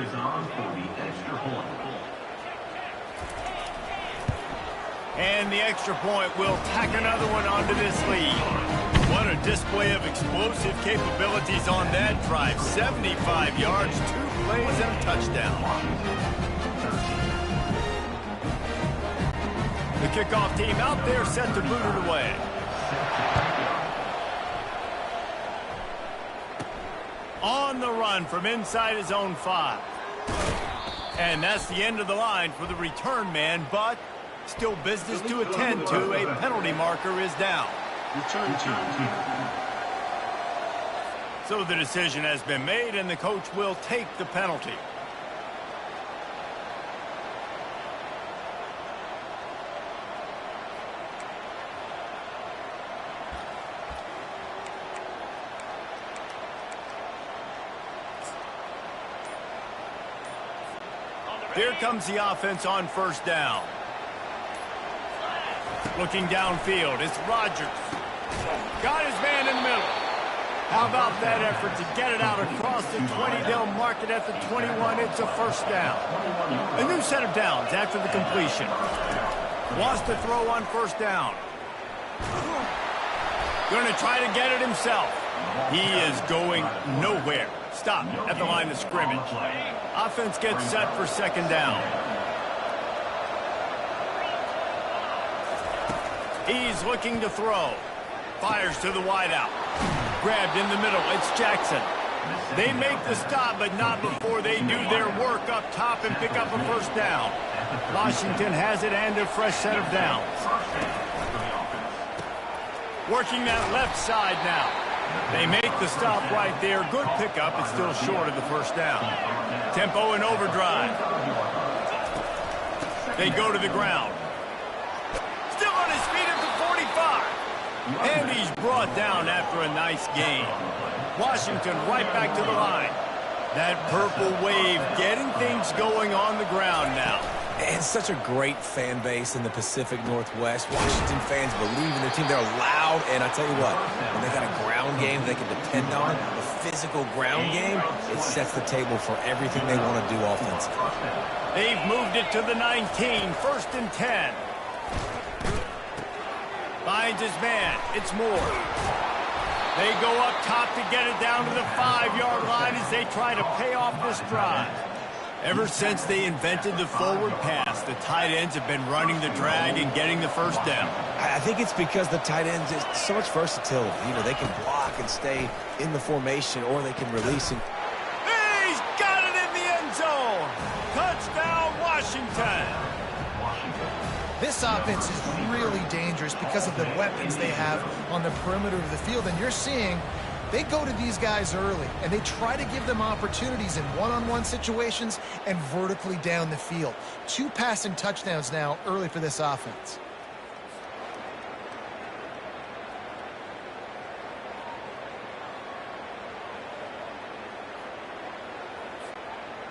And the extra point will tack another one onto this lead. What a display of explosive capabilities on that drive. 75 yards, 2 plays, and a touchdown. The kickoff team out there set to boot it away. On the run from inside his own 5. And that's the end of the line for the return man, but still business to attend to. A penalty marker is down. Return team. So the decision has been made, and the coach will take the penalty. Here comes the offense on first down. Looking downfield, it's Rodgers. Got his man in the middle. How about that effort to get it out across the 20? They'll mark it at the 21. It's a first down. A new set of downs after the completion. Wants to throw on first down. Going to try to get it himself. He is going nowhere. Stop at the line of scrimmage. Offense gets set for second down. He's looking to throw. Fires to the wideout. Grabbed in the middle. It's Jackson. They make the stop, but not before they do their work up top and pick up a first down. Washington has it and a fresh set of downs. Working that left side now. They make the stop right there. Good pickup. It's still short of the first down. Tempo and overdrive. They go to the ground. Still on his feet at the 45. And he's brought down after a nice gain. Washington right back to the line. That purple wave getting things going on the ground now. And such a great fan base in the Pacific Northwest. Washington fans believe in their team. They're loud, and I tell you what, when they got a ground game they can depend on, a physical ground game, it sets the table for everything they want to do offensively. They've moved it to the 19, 1st and 10. Finds his man. It's Moore. They go up top to get it down to the 5-yard line as they try to pay off this drive. Ever since they invented the forward pass, the tight ends have been running the drag and getting the first down. I think it's because the tight ends is so much versatility. You know, they can block and stay in the formation, or they can release and... He's got it in the end zone! Touchdown, Washington! This offense is really dangerous because of the weapons they have on the perimeter of the field, and you're seeing they go to these guys early, and they try to give them opportunities in one-on-one situations and vertically down the field. 2 passing touchdowns now early for this offense.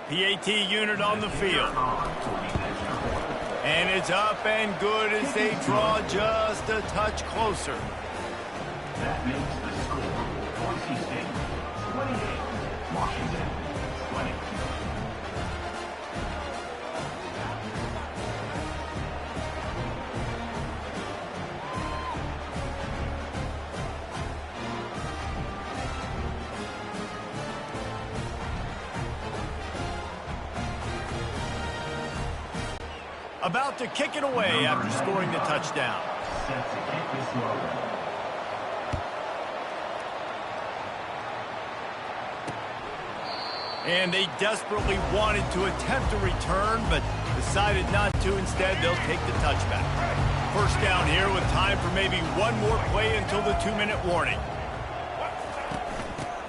PAT unit on the field. And it's up and good as they draw just a touch closer. That makes the score Boise State 28, Washington 20. About to kick it away after scoring the touchdown. Set to kick this moment. And they desperately wanted to attempt a return, but decided not to. Instead, they'll take the touchback. First down here with time for maybe one more play until the 2-minute warning.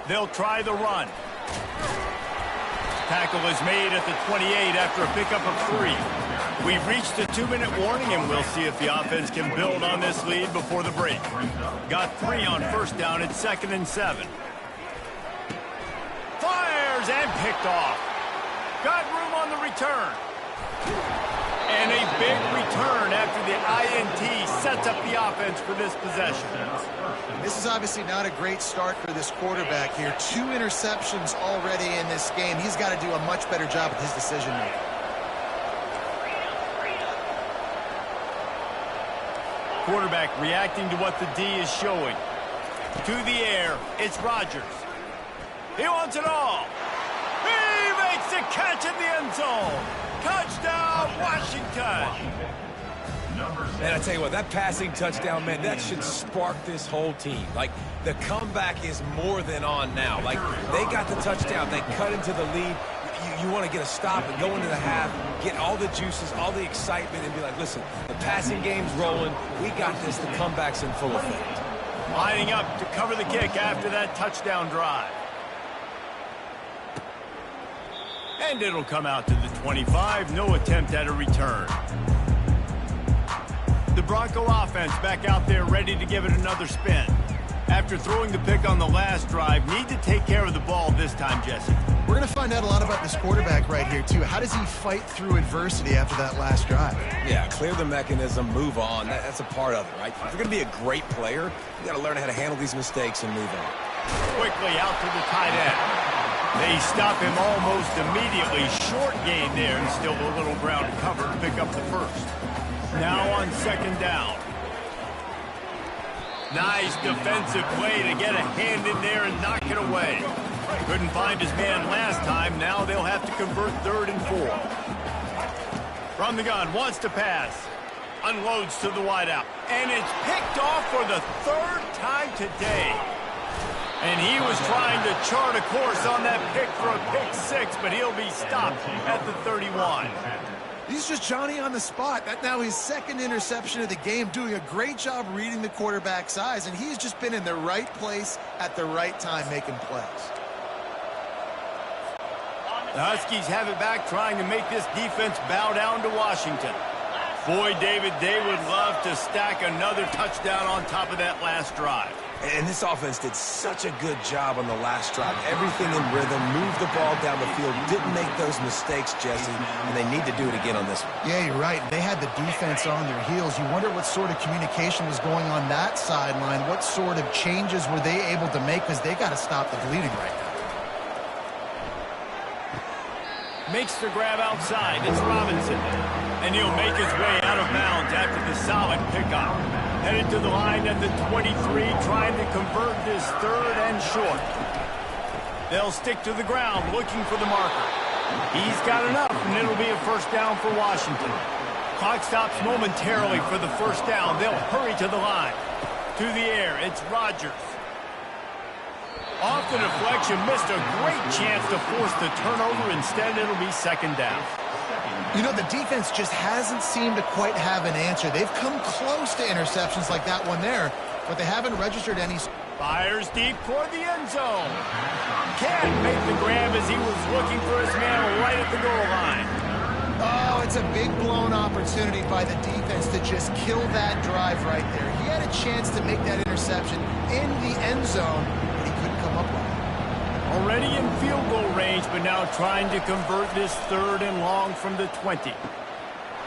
They'll try the run. Tackle is made at the 28 after a pickup of 3. We've reached the 2-minute warning, and we'll see if the offense can build on this lead before the break. Got 3 on first down at 2nd and 7. Fires and picked off. Got room on the return. And a big return after the INT sets up the offense for this possession. This is obviously not a great start for this quarterback here. 2 interceptions already in this game. He's got to do a much better job with his decision-making. Quarterback reacting to what the D is showing. To the air, it's Rodgers. He wants it all. He makes the catch in the end zone. Touchdown, Washington. And I tell you what, that passing touchdown, man, that should spark this whole team. Like, the comeback is more than on now. Like, they got the touchdown. They cut into the lead. You want to get a stop and go into the half, get all the juices, all the excitement, and be like, listen, the passing game's rolling. We got this. The comeback's in full effect. Lining up to cover the kick after that touchdown drive. And it'll come out to the 25. No attempt at a return. The Bronco offense back out there ready to give it another spin. After throwing the pick on the last drive, need to take care of the ball this time, Jesse. We're going to find out a lot about this quarterback right here, too. How does he fight through adversity after that last drive? Yeah, clear the mechanism, move on. That's a part of it, right? If you're going to be a great player, you got to learn how to handle these mistakes and move on. Quickly out to the tight end. They stop him almost immediately. Short gain there, and still a little ground to cover to pick up the first. Now on 2nd down. Nice defensive play to get a hand in there and knock it away. Couldn't find his man last time. Now they'll have to convert 3rd and 4. From the gun, wants to pass. Unloads to the wideout. And it's picked off for the 3rd time today. And he was trying to chart a course on that pick for a pick 6, but he'll be stopped at the 31. He's just Johnny on the spot. That's now his 2nd interception of the game, doing a great job reading the quarterback's eyes, and he's just been in the right place at the right time making plays. The Huskies have it back, trying to make this defense bow down to Washington. Boy, David, they would love to stack another touchdown on top of that last drive. And this offense did such a good job on the last drive. Everything in rhythm, moved the ball down the field, didn't make those mistakes, Jesse, and they need to do it again on this one. Yeah, you're right. They had the defense on their heels. You wonder what sort of communication was going on that sideline. What sort of changes were they able to make, because they got to stop the bleeding right now. Makes the grab outside. It's Robinson. And he'll make his way out of bounds after the solid pickup. Headed to the line at the 23, trying to convert this third and short. They'll stick to the ground, looking for the marker. He's got enough, and it'll be a first down for Washington. Clock stops momentarily for the first down. They'll hurry to the line. To the air, it's Rodgers. Off the deflection, missed a great chance to force the turnover. Instead, it'll be second down. You know, the defense just hasn't seemed to quite have an answer. They've come close to interceptions like that one there, but they haven't registered any. Fires deep toward the end zone. Can't make the grab as he was looking for his man right at the goal line. Oh, it's a big blown opportunity by the defense to just kill that drive right there. He had a chance to make that interception in the end zone, but he couldn't come up with it. Already in field goal range, but now trying to convert this third and long from the 20.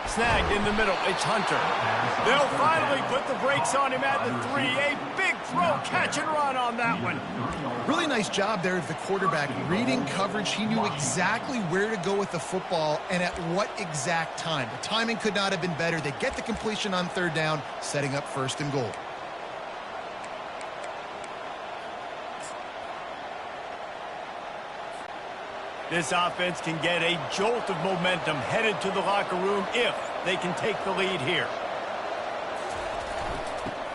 Snagged in the middle, it's Hunter. They'll finally put the brakes on him at the 3. A big throw, catch and run on that one. Really nice job there of the quarterback. Reading coverage, he knew exactly where to go with the football and at what exact time. The timing could not have been better. They get the completion on third down, setting up first and goal. This offense can get a jolt of momentum headed to the locker room if they can take the lead here.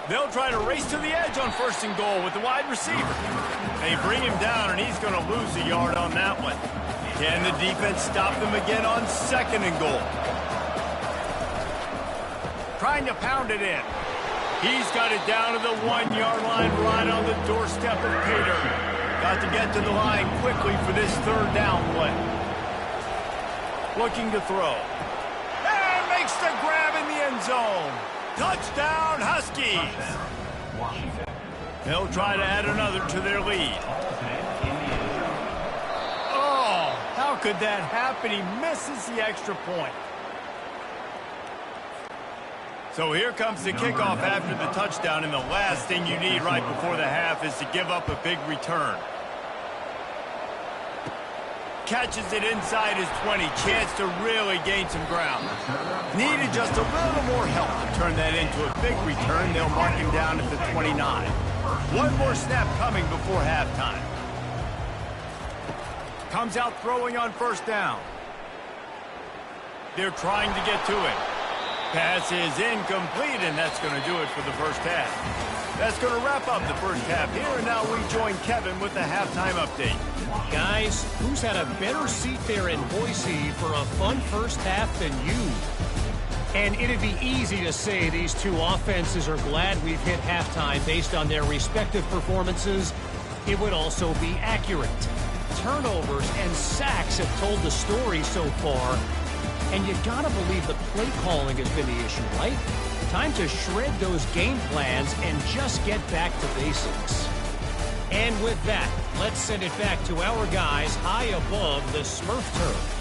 They'll try to race to the edge on first and goal with the wide receiver. They bring him down, and he's going to lose a yard on that one. Can the defense stop them again on second and goal? Trying to pound it in. He's got it down to the 1-yard line right on the doorstep of Pater. Got to get to the line quickly for this third down play. Looking to throw. And makes the grab in the end zone. Touchdown, Huskies. They'll try to add another to their lead. Oh, how could that happen? He misses the extra point. So here comes the kickoff after the touchdown, and the last thing you need right before the half is to give up a big return. Catches it inside his 20. Chance to really gain some ground. Needed just a little more help to turn that into a big return. They'll mark him down at the 29. One more snap coming before halftime. Comes out throwing on first down. They're trying to get to it. Pass is incomplete, and that's going to do it for the first half. That's going to wrap up the first half here, and now we join Kevin with the halftime update. Guys, who's had a better seat there in Boise for a fun first half than you? And it'd be easy to say these two offenses are glad we've hit halftime based on their respective performances. It would also be accurate. Turnovers and sacks have told the story so far. And you gotta believe the play calling has been the issue, right? Time to shred those game plans and just get back to basics. And with that, let's send it back to our guys high above the Smurf turf.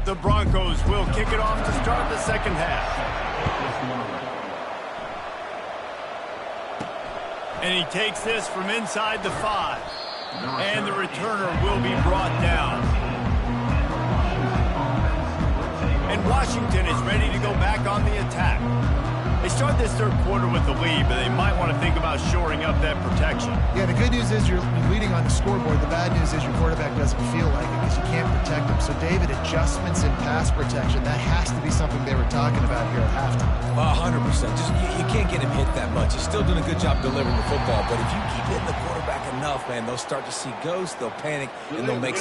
The Broncos will kick it off to start the second half. And he takes this from inside the 5. And the returner will be brought down. And Washington is ready to go back on the attack. They start this third quarter with the lead, but they might want to think about shoring up that protection. Yeah, the good news is you're leading on the scoreboard. The bad news is your quarterback doesn't feel like it because you can't protect him. So, David, adjustments in pass protection, that has to be something they were talking about here at halftime. 100%. Just you can't get him hit that much. He's still doing a good job delivering the football, but if you keep hitting the quarterback enough, man, they'll start to see ghosts, they'll panic, and they'll make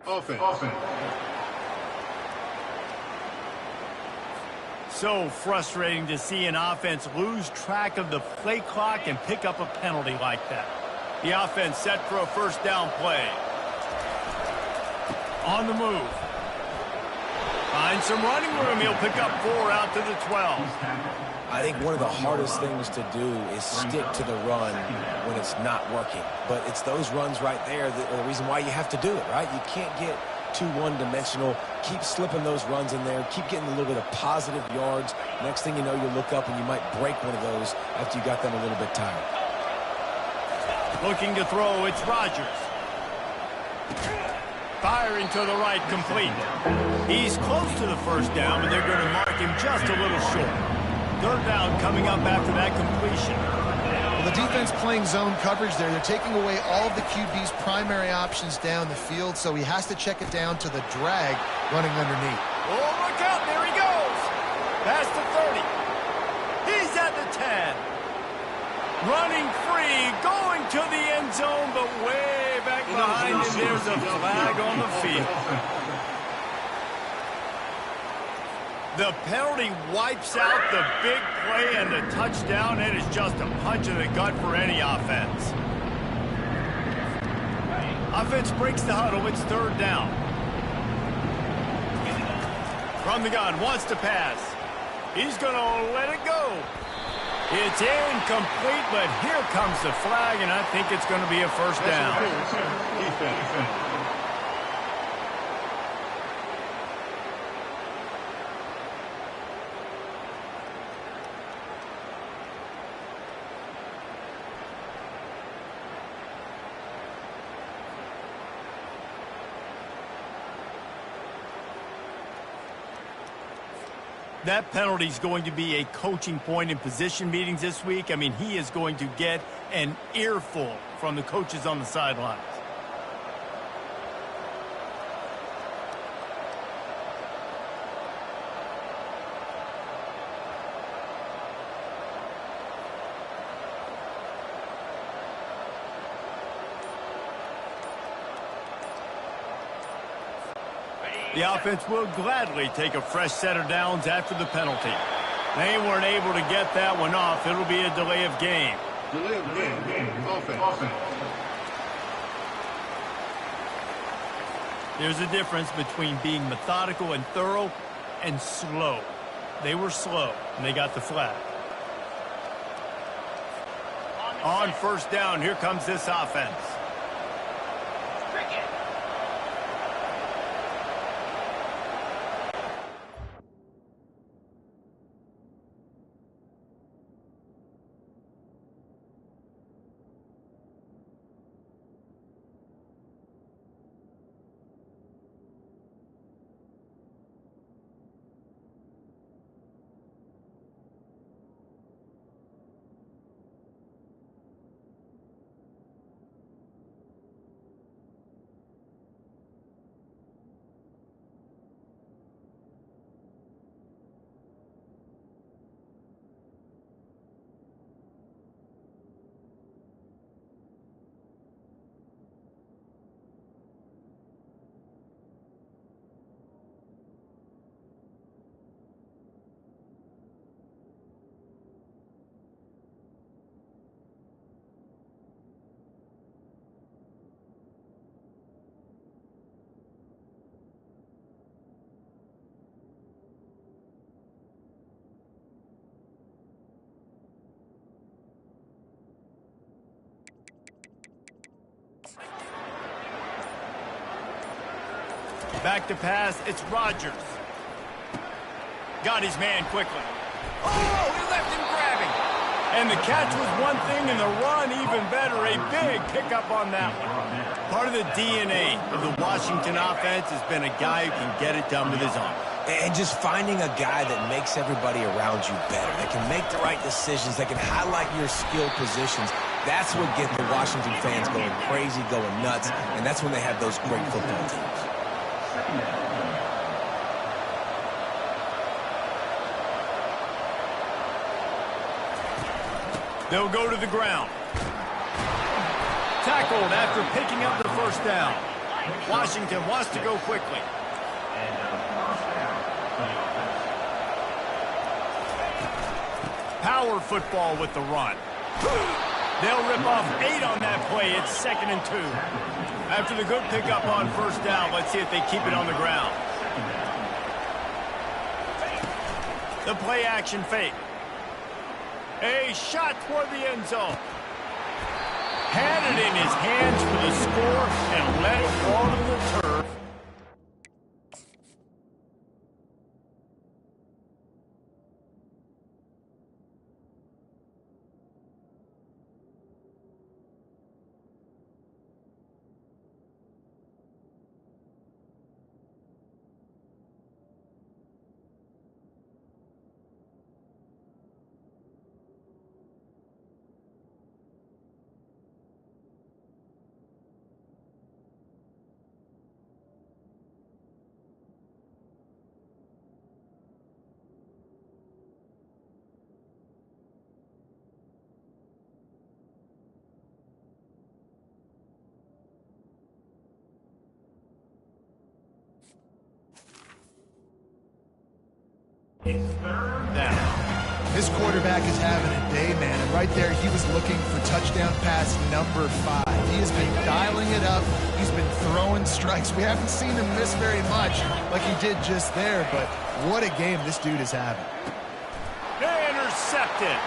Offense. So frustrating to see an offense lose track of the play clock and pick up a penalty like that. The offense set for a first down play. On the move. Finds some running room. He'll pick up 4 out to the 12. I think one of the hardest things to do is stick to the run when it's not working. But it's those runs right there that are the reason why you have to do it, right? You can't get too one-dimensional. Keep slipping those runs in there. Keep getting a little bit of positive yards. Next thing you know, you look up and you might break one of those after you got them a little bit tired. Looking to throw, it's Rodgers. Firing to the right, complete. He's close to the first down, but they're going to mark him just a little short. Third down coming up after that completion. Well, the defense playing zone coverage there. They're taking away all of the QB's primary options down the field, so he has to check it down to the drag running underneath. Oh, look out. There he goes. Past the 30. He's at the 10. Running free, going to the end zone, but way back behind him. There's a flag on the field. The penalty wipes out the big play and the touchdown. It is just a punch in the gut for any offense. Offense breaks the huddle. It's third down. From the gun, wants to pass. He's going to let it go. It's incomplete, but here comes the flag, and I think it's going to be a first down. Defense. That penalty is going to be a coaching point in position meetings this week. I mean, he is going to get an earful from the coaches on the sidelines. The offense will gladly take a fresh set of downs after the penalty. They weren't able to get that one off. It'll be a delay of game. Delay of game. Offense. There's a difference between being methodical and thorough and slow. They were slow, and they got the flag. On first down, here comes this offense. Back to pass, it's Rodgers. Got his man quickly. Oh, he left him grabbing. And the catch was one thing, and the run even better. A big pickup on that one. Part of the DNA of the Washington offense has been a guy who can get it done with his arm. And just finding a guy that makes everybody around you better, that can make the right decisions, that can highlight your skill positions. That's what gets the Washington fans going crazy, going nuts, and that's when they have those great football teams. They'll go to the ground. Tackled after picking up the first down. Washington wants to go quickly. Power football with the run. They'll rip off 8 on that play. It's 2nd and 2. After the good pickup on first down, let's see if they keep it on the ground. The play action fake. A shot toward the end zone. Had it in his hands for the score and let it fall to the turf. This quarterback is having a day, man, and right there he was looking for touchdown pass number 5. He has been dialing it up. He's been throwing strikes. We haven't seen him miss very much like he did just there, but what a game this dude is having. Intercepted.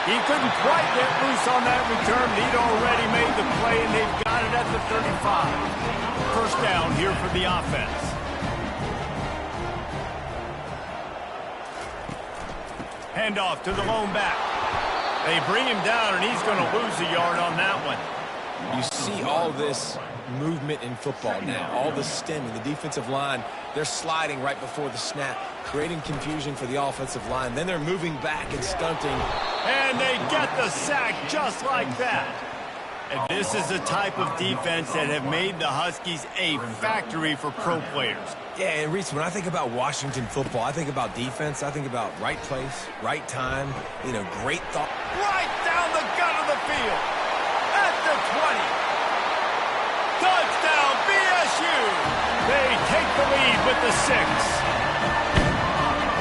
He couldn't quite get loose on that return. He'd already made the play, and they've got it at the 35. First down here for the offense. Handoff to the lone back. They bring him down, and he's going to lose a yard on that one. You see all this movement in football now, all the stemming, the defensive line, they're sliding right before the snap, creating confusion for the offensive line. Then they're moving back and stunting. And they get the sack just like that. And this is the type of defense that have made the Huskies a factory for pro players. Yeah, and Reese, when I think about Washington football, I think about defense, I think about right place, right time, great thought. Right down the gut of the field. At the 20. Touchdown, BSU. They take the lead with the 6.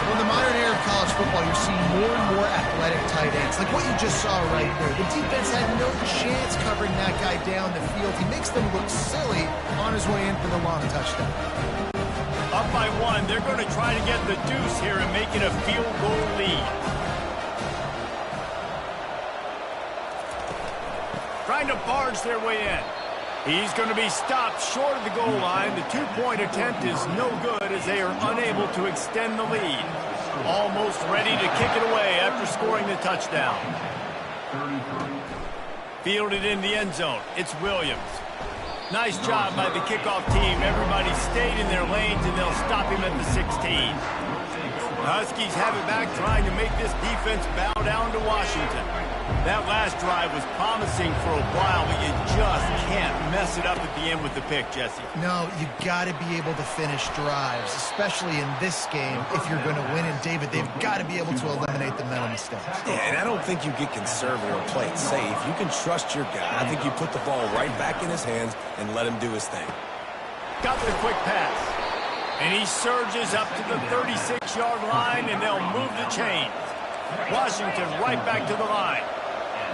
In the modern era of college football, you're seeing more and more athletic tight ends, like what you just saw right there. The defense had no chance covering that guy down the field. He makes them look silly on his way in for the long touchdown. Up by 1, they're going to try to get the deuce here and make it a field goal lead. Trying to barge their way in. He's going to be stopped short of the goal line. The 2-point attempt is no good as they are unable to extend the lead. Almost ready to kick it away after scoring the touchdown. Fielded in the end zone. It's Williams. Nice job by the kickoff team. Everybody stayed in their lanes, and they'll stop him at the 16. The Huskies have it back, trying to make this defense bow down to Washington. That last drive was promising for a while, but you just can't mess it up at the end with the pick, Jesse. No, you got to be able to finish drives, especially in this game if you're going to win. And, David, they've got to be able to eliminate the mental mistakes. Yeah, and I don't think you get conservative or play it safe. You can trust your guy. I think you put the ball right back in his hands and let him do his thing. Got the quick pass. And he surges up to the 36-yard line, and they'll move the chains. Washington right back to the line.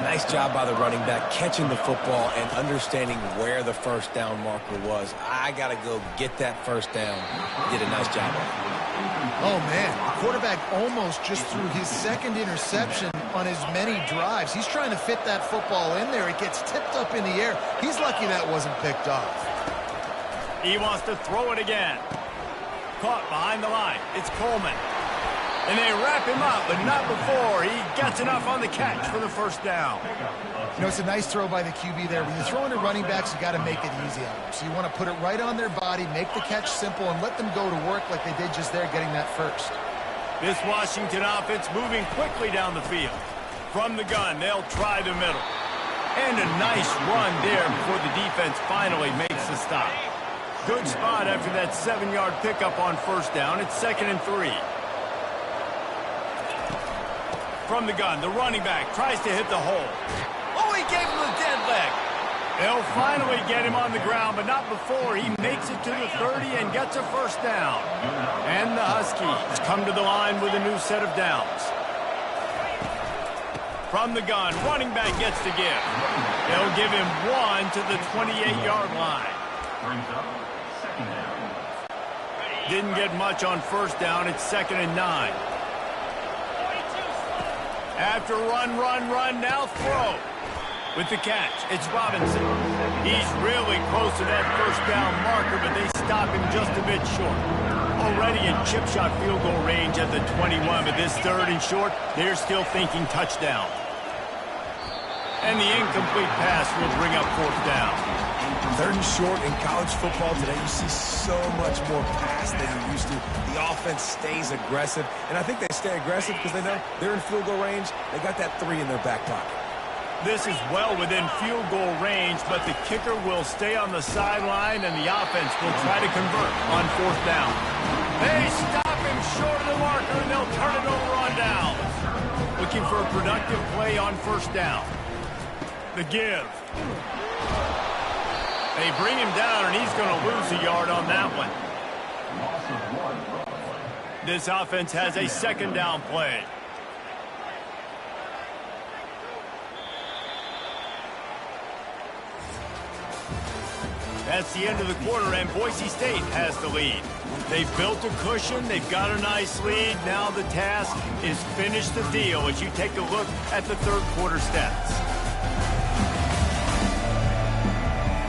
Nice job by the running back, catching the football and understanding where the first down marker was. I got to go get that first down. Did a nice job on it. Oh, man. The quarterback almost just threw his second interception on his many drives. He's trying to fit that football in there. It gets tipped up in the air. He's lucky that wasn't picked off. He wants to throw it again. Caught behind the line. It's Coleman. And they wrap him up, but not before he gets enough on the catch for the first down. You know, it's a nice throw by the QB there. When you're throwing to running backs, you got to make it easy on them. So you want to put it right on their body, make the catch simple, and let them go to work like they did just there, getting that first. This Washington offense moving quickly down the field. From the gun, they'll try the middle. And a nice run there before the defense finally makes the stop. Good spot after that 7-yard pickup on first down. It's 2nd and 3. From the gun, the running back tries to hit the hole. Oh, he gave him the dead leg. They'll finally get him on the ground, but not before he makes it to the 30 and gets a first down. And the Huskies come to the line with a new set of downs. From the gun, running back gets the give. They'll give him 1 to the 28-yard line. Didn't get much on first down. It's 2nd and 9. After run, now throw. With the catch, it's Robinson. He's really close to that first down marker, but they stop him just a bit short. Already in chip shot field goal range at the 21, but this 3rd and short, they're still thinking touchdown. And the incomplete pass will bring up 4th down. 3rd and short in college football today, you see so much more pass than you used to. The offense stays aggressive, and I think they stay aggressive because they know they're in field goal range. They got that 3 in their back pocket. This is well within field goal range, but the kicker will stay on the sideline, and the offense will try to convert on 4th down. They stop him short of the marker, and they'll turn it over on down. Looking for a productive play on first down. The give. They bring him down, and he's going to lose a yard on that one. This offense has a 2nd down play. That's the end of the quarter, and Boise State has the lead. They've built a cushion. They've got a nice lead. Now the task is finish the deal as you take a look at the 3rd quarter stats.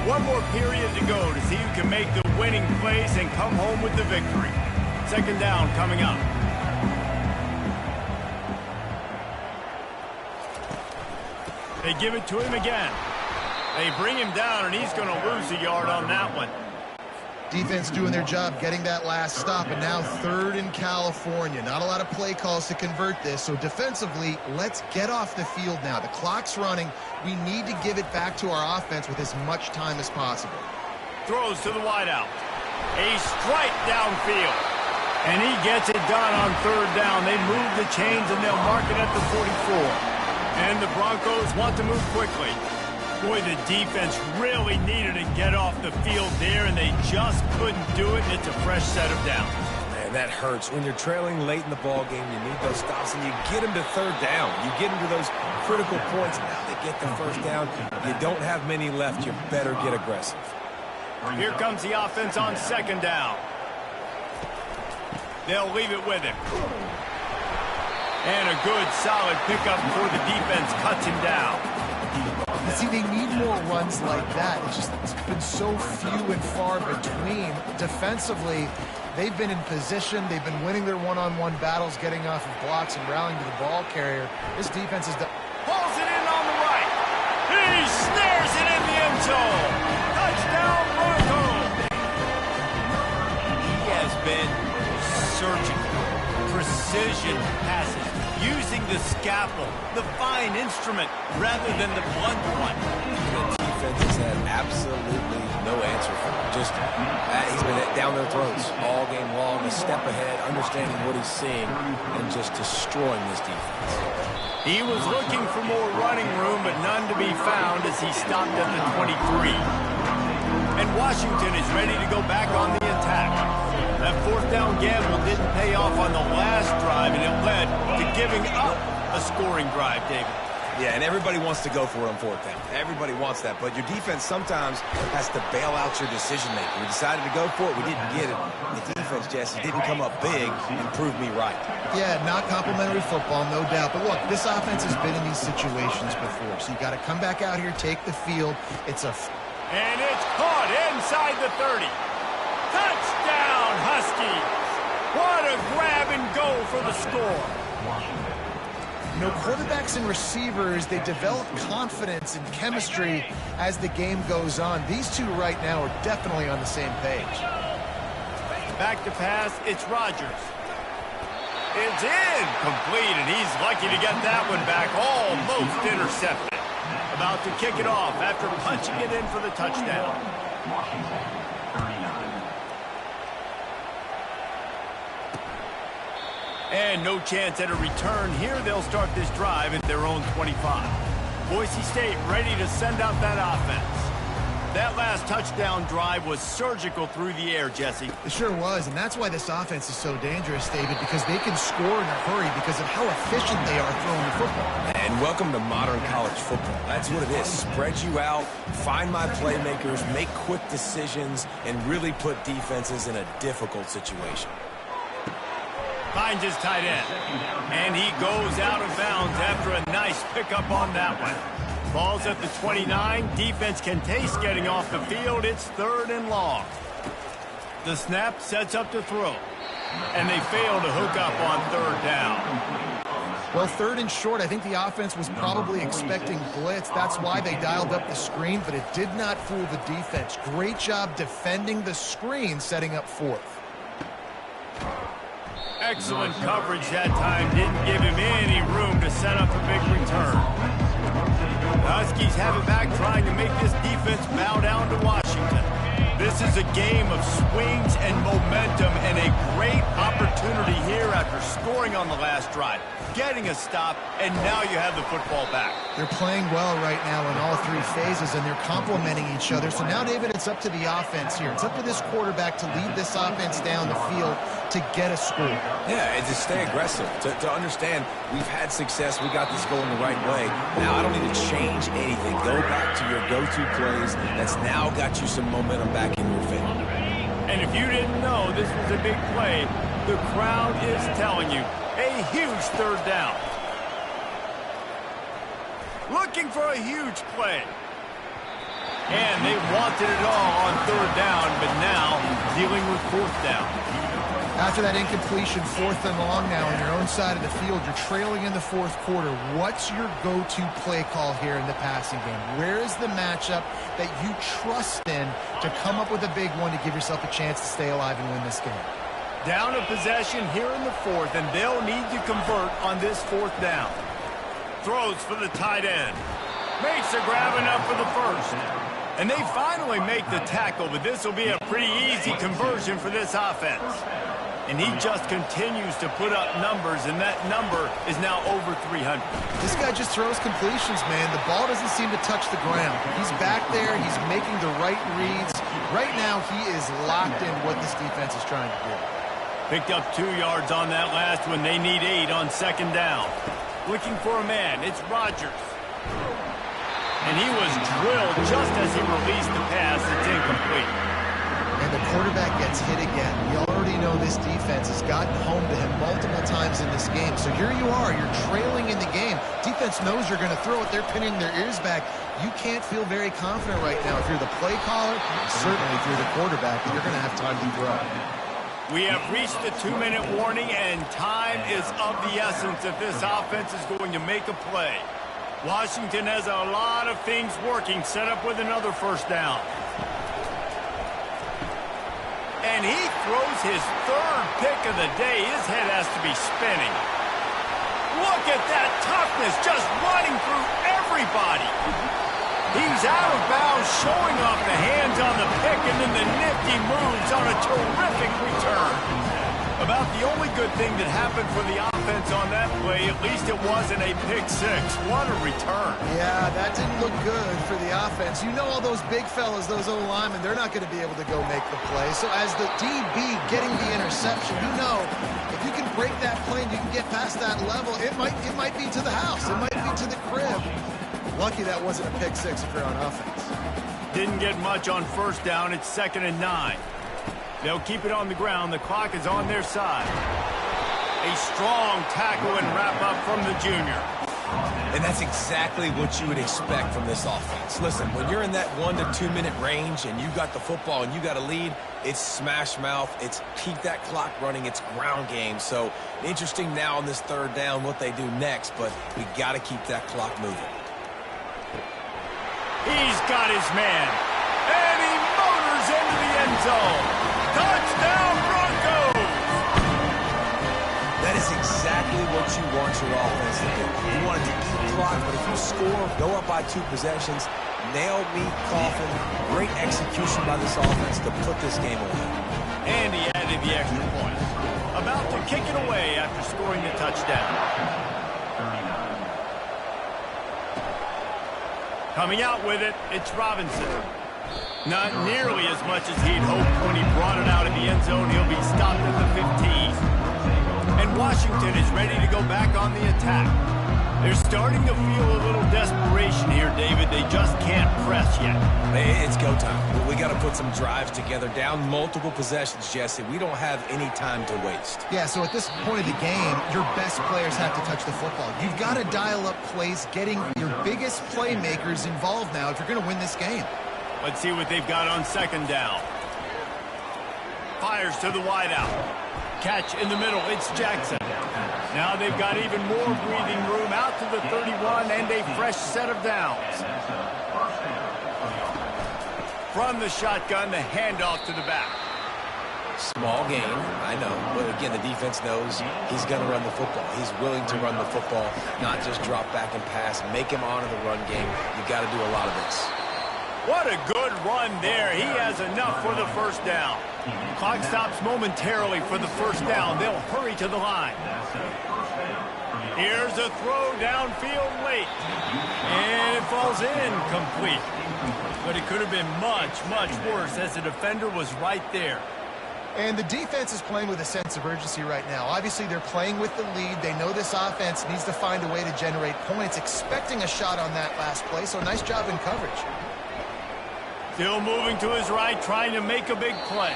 One more period to go to see who can make the winning plays and come home with the victory. 2nd down coming up. They give it to him again. They bring him down, and he's going to lose a yard on that one. Defense doing their job, getting that last stop, and now 3rd in California. Not a lot of play calls to convert this, so defensively, let's get off the field now. The clock's running. We need to give it back to our offense with as much time as possible. Throws to the wideout. A strike downfield. And he gets it done on 3rd down. They move the chains, and they'll mark it at the 44. And the Broncos want to move quickly. Boy, the defense really needed to get off the field there, and they just couldn't do it, and it's a fresh set of downs. Man, that hurts. When you're trailing late in the ball game, you need those stops, and you get them to 3rd down. You get them to those critical points, and now they get the first down. You don't have many left. You better get aggressive. Here comes the offense on 2nd down. They'll leave it with him. And a good, solid pickup before the defense cuts him down. You see, they need more runs like that. It's been so few and far between. Defensively, they've been in position. They've been winning their one-on-one battles, getting off of blocks and rallying to the ball carrier. This defense is... Pulls it in on the right. He snares it in the end zone. Touchdown, Broncos. He has been surgical. Precision passes. Using the scalpel, the fine instrument, rather than the blunt one. The defense has had absolutely no answer for him. Just, he's been down their throats all game long, a step ahead, understanding what he's seeing, and just destroying this defense. He was looking for more running room, but none to be found as he stopped at the 23. And Washington is ready to go back on the attack. That 4th down gamble didn't pay off on the last drive, and it led to giving up a scoring drive, David. Yeah, and everybody wants to go for it on fourth down. Everybody wants that, but your defense sometimes has to bail out your decision-making. We decided to go for it. We didn't get it. The defense, Jesse, didn't come up big and prove me right. Yeah, not complimentary football, no doubt. But look, this offense has been in these situations before, so you got to come back out here, take the field. And it's caught inside the 30. Touchdown, Huskies! What a grab and go for the score. You know, quarterbacks and receivers, they develop confidence and chemistry as the game goes on. These two right now are definitely on the same page. Back to pass, it's Rodgers. It's incomplete, and he's lucky to get that one back, almost intercepted. About to kick it off after punching it in for the touchdown. Washington, 39. And no chance at a return here. They'll start this drive at their own 25. Boise State ready to send out that offense. That last touchdown drive was surgical through the air, Jesse. It sure was, and that's why this offense is so dangerous, David, because they can score in a hurry because of how efficient they are throwing the football. And welcome to modern college football. That's what it is. Spread you out, find my playmakers, make quick decisions, and really put defenses in a difficult situation. Finds his tight end. And he goes out of bounds after a nice pickup on that one. Ball's at the 29. Defense can taste getting off the field. It's 3rd and long. The snap sets up to throw. And they fail to hook up on 3rd down. Well, 3rd and short, I think the offense was probably expecting blitz. That's why they dialed up the screen, but it did not fool the defense. Great job defending the screen, setting up 4th. Excellent coverage that time. Didn't give him any room to set up a big return. The Huskies have it back, trying to make this defense bow down to Washington. This is a game of swings and momentum, and a great opportunity here after scoring on the last drive, getting a stop, and now you have the football back. They're playing well right now in all 3 phases, and they're complementing each other. So now, David, it's up to the offense here. It's up to this quarterback to lead this offense down the field to get a score. Yeah, and to stay aggressive, to understand we've had success, we got this going the right way. Now I don't need to change anything. Go back to your go-to plays. That's now got you some momentum back in your favor. And if you didn't know this was a big play, the crowd is telling you a huge 3rd down. Looking for a huge play. And they wanted it all on 3rd down, but now dealing with 4th down. After that incompletion, 4th and long now on your own side of the field, you're trailing in the 4th quarter. What's your go-to play call here in the passing game? Where is the matchup that you trust in to come up with a big one to give yourself a chance to stay alive and win this game? Down a possession here in the 4th, and they'll need to convert on this 4th down. Throws for the tight end. Makes a grab enough for the 1st. And they finally make the tackle, but this will be a pretty easy conversion for this offense. And he just continues to put up numbers, and that number is now over 300. This guy just throws completions, man. The ball doesn't seem to touch the ground. He's back there. He's making the right reads. Right now, he is locked in what this defense is trying to do. Picked up 2 yards on that last one. They need 8 on 2nd down. Looking for a man. It's Rodgers. And he was drilled just as he released the pass. It's incomplete. And the quarterback gets hit again. We already know this defense has gotten home to him multiple times in this game. So here you are. You're trailing in the game. Defense knows you're going to throw it. They're pinning their ears back. You can't feel very confident right now if you're the play caller, certainly if you're the quarterback, that you're going to have time to throw. We have reached the 2-minute warning, and time is of the essence if this offense is going to make a play. Washington has a lot of things working, set up with another 1st down. And he throws his 3rd pick of the day. His head has to be spinning. Look at that toughness, just running through everybody. He's out of bounds, showing off the hands on the pick, and then the nifty moves on a terrific return. About the only good thing that happened for the offense on that play, at least it wasn't a pick 6. What a return. Yeah, that didn't look good for the offense. You know all those big fellas, those O-linemen, they're not going to be able to go make the play. So as the DB getting the interception, you know if you can break that play and you can get past that level, it might be to the house. It might be to the crib. Lucky that wasn't a pick six if you're on offense. Didn't get much on first down. It's 2nd and 9. They'll keep it on the ground. The clock is on their side. A strong tackle and wrap up from the junior. And that's exactly what you would expect from this offense. Listen, when you're in that 1 to 2 minute range and you got the football and you got a lead, it's smash mouth, it's keep that clock running, it's ground game. So interesting now on this 3rd down what they do next, but we got to keep that clock moving. He's got his man, and he motors into the end zone. Touchdown, Broncos! That is exactly what you want your offense to do. You want it to eat clock, but if you score, go up by 2 possessions, nail, meet, coffin, great execution by this offense to put this game away. And he added the extra point. About to kick it away after scoring the touchdown. Coming out with it, it's Robinson. Not nearly as much as he'd hoped when he brought it out in the end zone. He'll be stopped at the 15. And Washington is ready to go back on the attack. They're starting to feel a little desperation here, David. They just can't press yet. It's go time. We got to put some drives together, down multiple possessions, Jesse. We don't have any time to waste. Yeah, so at this point of the game, your best players have to touch the football. You've got to dial up plays, getting your biggest playmakers involved now if you're going to win this game. Let's see what they've got on 2nd down. Fires to the wideout. Catch in the middle. It's Jackson. Now they've got even more breathing room out to the 31 and a fresh set of downs. From the shotgun, the handoff to the back. Small gain, I know. But again, the defense knows he's going to run the football. He's willing to run the football, not just drop back and pass. Make him honor the run game. You got to do a lot of this. What a good run there. He has enough for the 1st down. Clock stops momentarily for the 1st down. They'll hurry to the line. Here's a throw downfield late. And it falls incomplete. But it could have been much, much worse as the defender was right there. And the defense is playing with a sense of urgency right now. Obviously, they're playing with the lead. They know this offense needs to find a way to generate points, expecting a shot on that last play. So nice job in coverage. Still moving to his right, trying to make a big play.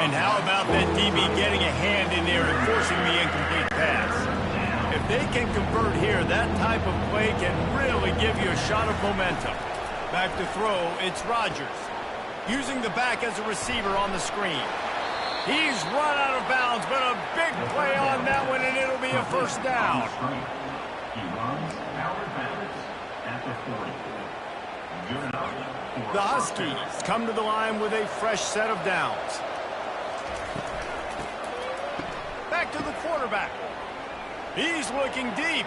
And how about that DB getting a hand in there and forcing the incomplete pass? If they can convert here, that type of play can really give you a shot of momentum. Back to throw, it's Rodgers. Using the back as a receiver on the screen. He's run out of bounds, but a big play on that one, and it'll be a 1st down. He runs power advantage at the 40. Good enough. The Huskies come to the line with a fresh set of downs. Back to the quarterback. He's looking deep.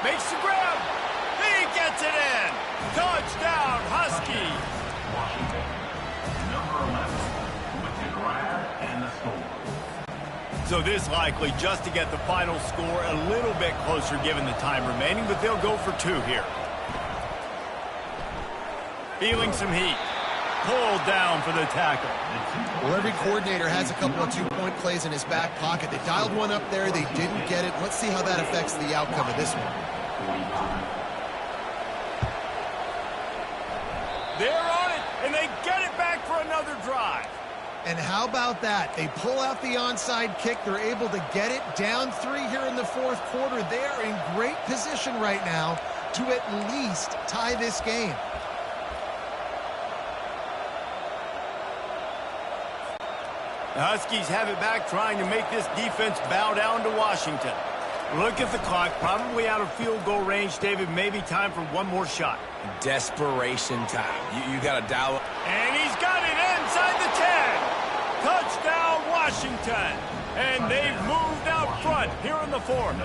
Makes the grab. He gets it in. Touchdown, Huskies. Washington, number 11, with the grab and the score. So this likely just to get the final score a little bit closer given the time remaining, but they'll go for 2 here. Feeling some heat. Pulled down for the tackle. Well, every coordinator has a couple of 2-point plays in his back pocket. They dialed one up there. They didn't get it. Let's see how that affects the outcome of this one. They're on it, and they get it back for another drive. And how about that? They pull out the onside kick. They're able to get it down 3 here in the 4th quarter. They're in great position right now to at least tie this game. The Huskies have it back, trying to make this defense bow down to Washington. Look at the clock, probably out of field goal range, David. Maybe time for one more shot. Desperation time. You got to dial it. And he's got it inside the 10. Touchdown, Washington. And they've moved out front here in the 4th.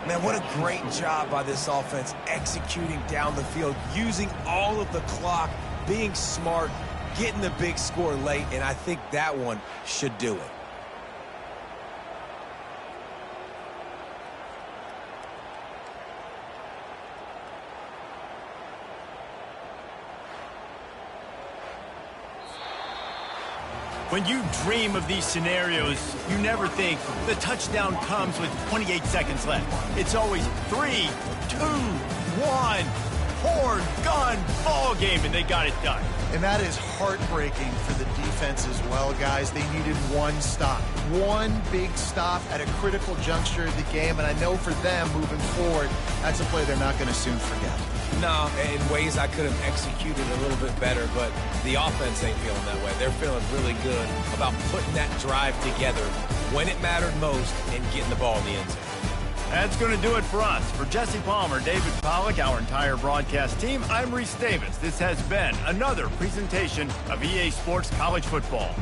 Man, what a great job by this offense executing down the field, using all of the clock, being smart, getting the big score late, and I think that one should do it. When you dream of these scenarios, you never think the touchdown comes with 28 seconds left. It's always 3, 2, 1, horn, gun, ball game, and they got it done. And that is heartbreaking for the defense as well, guys. They needed one stop, one big stop at a critical juncture of the game, and I know for them moving forward, that's a play they're not going to soon forget. No, in ways I could have executed a little bit better, but the offense ain't feeling that way. They're feeling really good about putting that drive together when it mattered most and getting the ball in the end zone. That's going to do it for us. For Jesse Palmer, David Pollack, our entire broadcast team, I'm Reese Davis. This has been another presentation of EA Sports College Football.